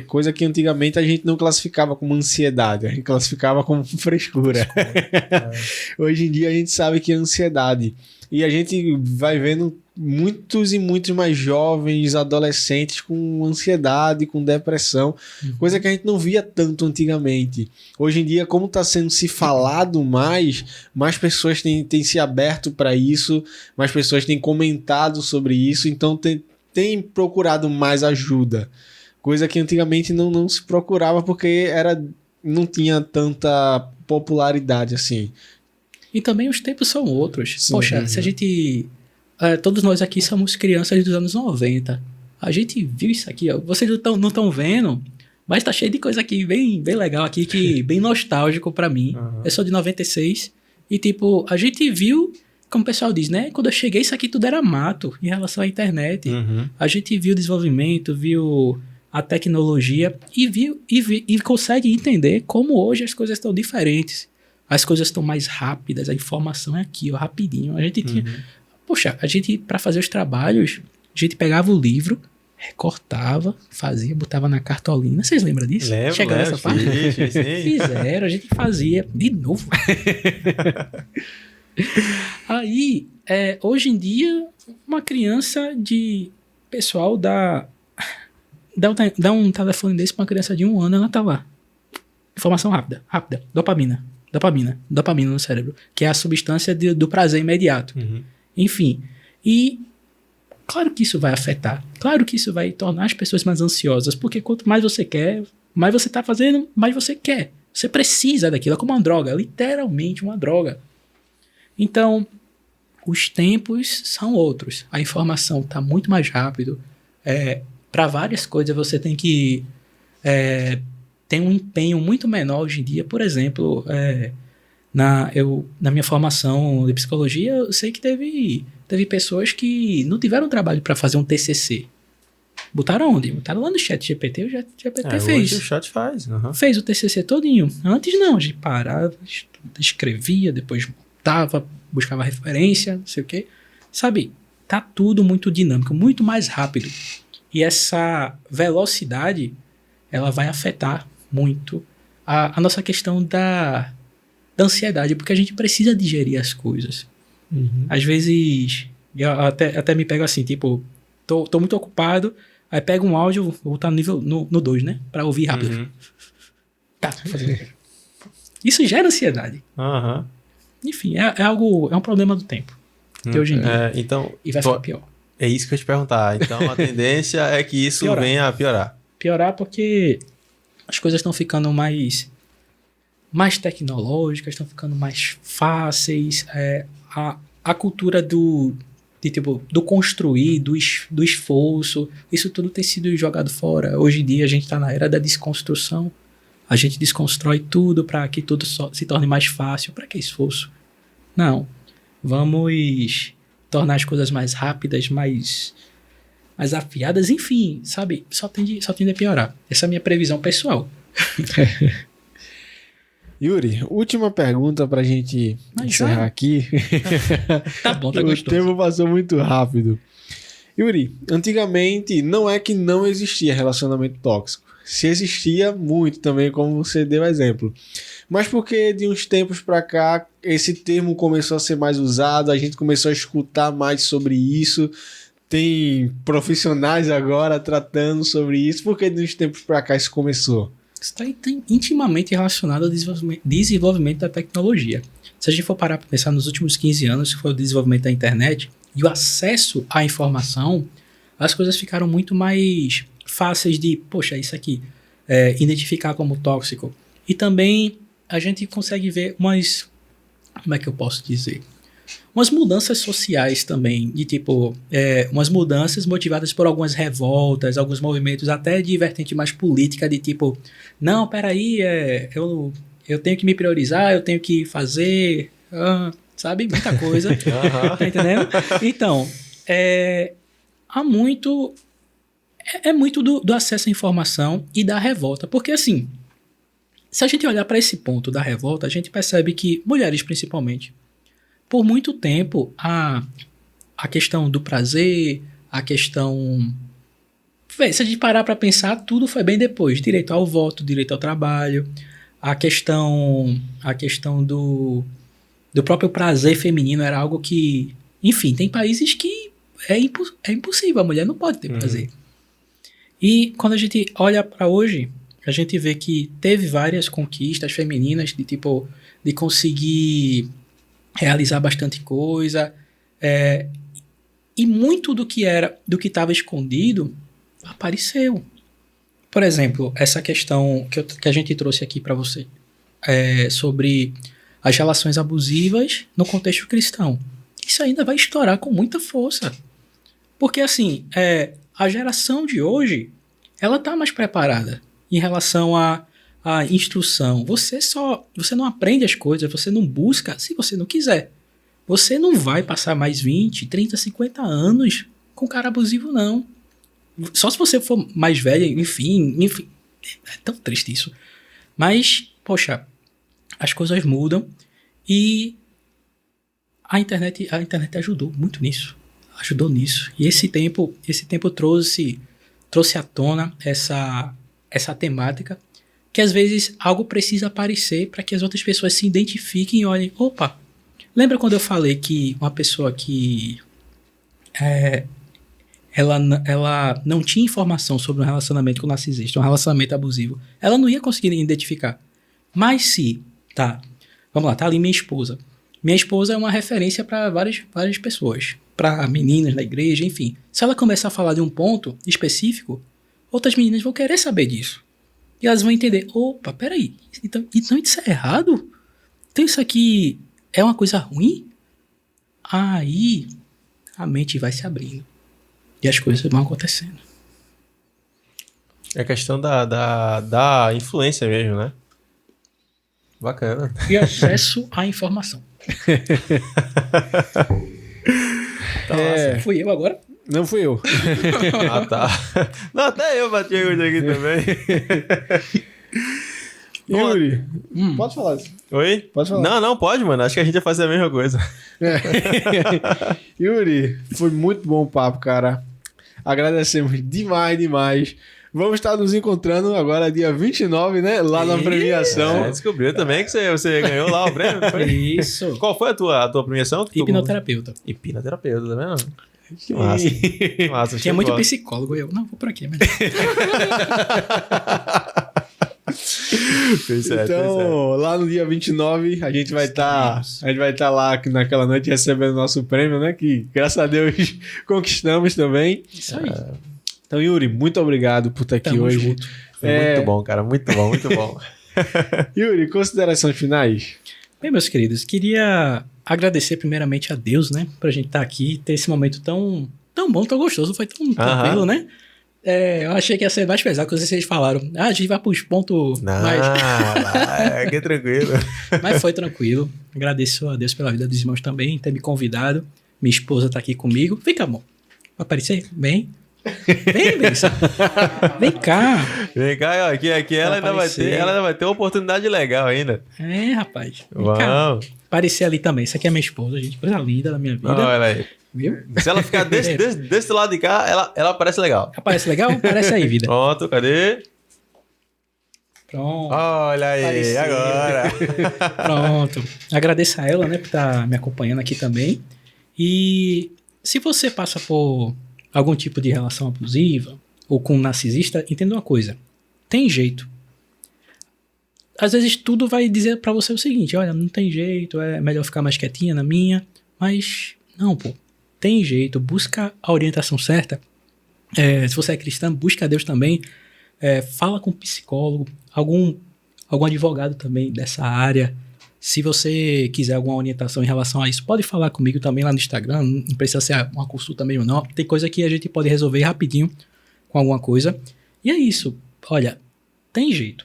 coisa que antigamente a gente não classificava como ansiedade, a gente classificava como frescura. Hoje em dia a gente sabe que é ansiedade. E a gente vai vendo muitos e muitos mais jovens, adolescentes com ansiedade, com depressão, coisa que a gente não via tanto antigamente. Hoje em dia, como está sendo se falado mais pessoas têm se aberto para isso, mais pessoas têm comentado sobre isso, então tem procurado mais ajuda. Coisa que antigamente não se procurava porque não tinha tanta popularidade assim. E também os tempos são outros. Sim, poxa, se a gente... todos nós aqui somos crianças dos anos 90. A gente viu isso aqui, ó. Vocês não estão vendo, mas tá cheio de coisa aqui bem legal aqui, bem nostálgico pra mim. Eu sou de 96 e, tipo, a gente viu, como o pessoal diz, né? Quando eu cheguei, isso aqui tudo era mato em relação à internet. A gente viu o desenvolvimento, viu a tecnologia e consegue entender como hoje as coisas estão diferentes. As coisas estão mais rápidas, a informação é aqui, ó, rapidinho. A gente tinha... Poxa, a gente, para fazer os trabalhos, a gente pegava o livro, recortava, fazia, botava na cartolina. Vocês lembram disso? Lembro, nessa parte? Fizeram, a gente fazia de novo. Aí, hoje em dia, uma criança pessoal dá um telefone desse para uma criança de 1 ano, ela tá lá. Informação rápida. Dopamina no cérebro, que é a substância do prazer imediato. Enfim, e claro que isso vai afetar, claro que isso vai tornar as pessoas mais ansiosas, porque quanto mais você quer, mais você tá fazendo, mais você quer. Você precisa daquilo, é como uma droga, literalmente uma droga. Então, os tempos são outros, a informação tá muito mais rápido. Para várias coisas você tem que tem um empenho muito menor hoje em dia. Por exemplo, na minha formação de psicologia, eu sei que teve pessoas que não tiveram trabalho para fazer um TCC. Botaram onde? Botaram lá no chat GPT. O chat GPT fez. Hoje o chat faz. Fez o TCC todinho. Antes não, a gente parava, escrevia, depois montava, buscava referência, não sei o quê. Sabe, tá tudo muito dinâmico, muito mais rápido. E essa velocidade, ela vai afetar muito a nossa questão da ansiedade, porque a gente precisa digerir as coisas. Às vezes, eu até me pego assim, tipo, tô muito ocupado, aí pego um áudio, vou estar no 2, né? Pra ouvir rápido. Tá, isso gera ansiedade. Enfim, é um problema do tempo. De hoje em dia. E vai ficar pior. É isso que eu ia te perguntar. Então, a tendência é que isso venha a piorar. Piorar porque as coisas estão ficando mais tecnológicas, estão ficando mais fáceis. A cultura do construir, do esforço, isso tudo tem sido jogado fora. Hoje em dia a gente está na era da desconstrução. A gente desconstrói tudo para que tudo se torne mais fácil. Para que esforço? Não. Vamos tornar as coisas mais rápidas, mais afiadas, enfim, sabe? Só tende a piorar. Essa é a minha previsão pessoal. Yuri, última pergunta pra gente encerrar aqui. Tá bom, tá gostoso. O tempo passou muito rápido. Yuri, antigamente não é que não existia relacionamento tóxico. Se existia muito também, como você deu exemplo. Mas porque de uns tempos pra cá esse termo começou a ser mais usado, a gente começou a escutar mais sobre isso, tem profissionais agora tratando sobre isso, porque de uns tempos pra cá isso começou? Está intimamente relacionado ao desenvolvimento da tecnologia. Se a gente for parar para pensar nos últimos 15 anos, que foi o desenvolvimento da internet e o acesso à informação, as coisas ficaram muito mais fáceis de, poxa, isso aqui, identificar como tóxico. E também a gente consegue ver como é que eu posso dizer? umas mudanças sociais também, de tipo, umas mudanças motivadas por algumas revoltas, alguns movimentos até de vertente mais política, de tipo, não, peraí, eu tenho que me priorizar, eu tenho que fazer, sabe, muita coisa, tá entendendo? Então, há muito, é muito do acesso à informação e da revolta, porque assim, se a gente olhar para esse ponto da revolta, a gente percebe que mulheres principalmente, por muito tempo, a questão do prazer, a questão... se a gente parar para pensar, tudo foi bem depois. Direito ao voto, direito ao trabalho, a questão do próprio prazer feminino era algo que... Enfim, tem países que é impossível, a mulher não pode ter prazer. E quando a gente olha para hoje, a gente vê que teve várias conquistas femininas de conseguir realizar bastante coisa, e muito do que estava escondido apareceu. Por exemplo, essa questão que a gente trouxe aqui para você, sobre as relações abusivas no contexto cristão. Isso ainda vai estourar com muita força. Porque assim, a geração de hoje, ela está mais preparada em relação à instrução. Você não aprende as coisas, você não busca se você não quiser. Você não vai passar mais 20, 30, 50 anos com cara abusivo, não. Só se você for mais velha, enfim. É tão triste isso. Mas, poxa, as coisas mudam e a internet ajudou muito nisso. Ajudou nisso. E esse tempo trouxe à tona essa temática, que às vezes algo precisa aparecer para que as outras pessoas se identifiquem e olhem, opa, lembra quando eu falei que uma pessoa que ela não tinha informação sobre um relacionamento com narcisista, um relacionamento abusivo, ela não ia conseguir identificar. Mas se, vamos lá, tá ali minha esposa. Minha esposa é uma referência para várias pessoas, para meninas da igreja, enfim. Se ela começar a falar de um ponto específico, outras meninas vão querer saber disso. E elas vão entender, opa, peraí, então isso é errado? Então isso aqui é uma coisa ruim? Aí a mente vai se abrindo. E as coisas vão acontecendo. É questão da influência mesmo, né? Bacana. E acesso à informação. Fui eu agora? Não fui eu. Ah, tá. Não, até eu bati hoje aqui também. Yuri, pode falar. Oi? Pode falar. Não, pode, mano. Acho que a gente ia fazer a mesma coisa. Yuri, foi muito bom o papo, cara. Agradecemos demais. Vamos estar nos encontrando agora dia 29, né? Lá na premiação. Descobriu também que você ganhou lá o prêmio, não foi? Isso. Qual foi a tua premiação? Hipnoterapeuta. Hipnoterapeuta, tá vendo? Que massa. Que massa. Tinha muito psicólogo. Eu, não, vou por aqui mesmo. Então, lá no dia 29, a gente vai estar lá naquela noite recebendo nosso prêmio, né? Que, graças a Deus, conquistamos também. Isso aí. Então, Yuri, muito obrigado por estar aqui Tamo hoje. junto. Muito bom, cara. Muito bom. Yuri, considerações finais? Bem, meus queridos, queria agradecer primeiramente a Deus, né? Pra gente estar aqui, ter esse momento tão bom, tão gostoso. Foi tão tranquilo, né? Eu achei que ia ser mais pesado, quando vocês falaram. A gente vai pros pontos mais... Aqui é tranquilo. Mas foi tranquilo. Agradeço a Deus pela vida dos irmãos também, ter me convidado. Minha esposa tá aqui comigo. Vem cá, amor. Vai aparecer? Vem, Melissa. Vem cá. Vem cá, ó, aqui ela ainda vai ter uma oportunidade legal ainda. Rapaz. Vem cá. Aparecer ali também. Essa aqui é minha esposa, gente. Coisa linda da minha vida. Olha aí. Viu? Se ela ficar desse lado de cá, ela aparece legal. Aparece legal? Aparece aí, vida. Pronto, cadê? Pronto. Olha aí, Apareceu. agora. Pronto. Agradeço a ela, né, por estar me acompanhando aqui também. E se você passa por algum tipo de relação abusiva ou com um narcisista, entenda uma coisa. Tem jeito. Às vezes tudo vai dizer pra você o seguinte, olha, não tem jeito, é melhor ficar mais quietinha na minha. Mas não, pô. Tem jeito. Busca a orientação certa. Se você é cristã, busca a Deus também. Fala com um psicólogo, algum advogado também dessa área. Se você quiser alguma orientação em relação a isso, pode falar comigo também lá no Instagram. Não precisa ser uma consulta mesmo, não. Tem coisa que a gente pode resolver rapidinho com alguma coisa. E é isso. Olha, tem jeito.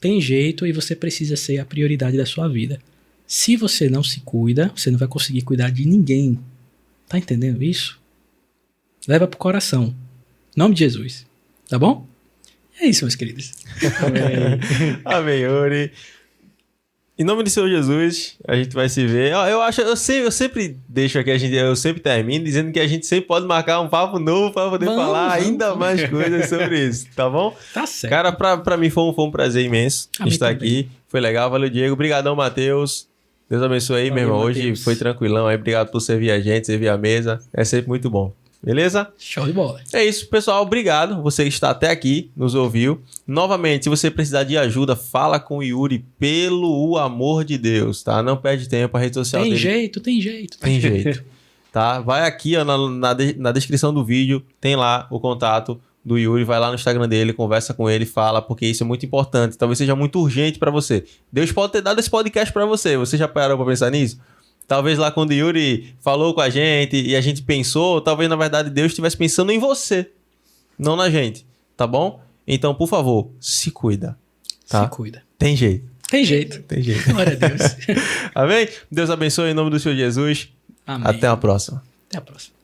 Tem jeito e você precisa ser a prioridade da sua vida. Se você não se cuida, você não vai conseguir cuidar de ninguém. Tá entendendo isso? Leva pro coração. Em nome de Jesus. Tá bom? É isso, meus queridos. Amém. Amém, Yuri. Em nome do Senhor Jesus, a gente vai se ver. Eu sempre deixo aqui, eu sempre termino dizendo que a gente sempre pode marcar um papo novo para poder falar ainda mais coisas sobre isso, tá bom? Tá certo. Cara, pra mim foi um prazer imenso estar também. aqui. Foi legal, valeu, Diego. Obrigadão, Matheus. Deus abençoe aí, Valeu, meu irmão. Hoje Matheus. foi tranquilão aí. Obrigado por servir a gente, servir a mesa. É sempre muito bom. Beleza? Show de bola. É isso, pessoal. Obrigado. Você que está até aqui, nos ouviu. Novamente, se você precisar de ajuda, fala com o Yuri pelo amor de Deus, tá? Não perde tempo, a rede social Tem dele jeito, tem jeito. tem jeito, tá? Vai aqui ó, na descrição do vídeo, tem lá o contato do Yuri, vai lá no Instagram dele, conversa com ele, fala, porque isso é muito importante. Talvez seja muito urgente para você. Deus pode ter dado esse podcast para você. Você já parou para pensar nisso? Talvez lá quando o Yuri falou com a gente e a gente pensou, talvez na verdade Deus estivesse pensando em você, não na gente, tá bom? Então, por favor, se cuida, tá? Se cuida. Tem jeito. Tem jeito. Tem jeito. Glória a Deus. Amém? Deus abençoe em nome do Senhor Jesus. Amém. Até a próxima. Até a próxima.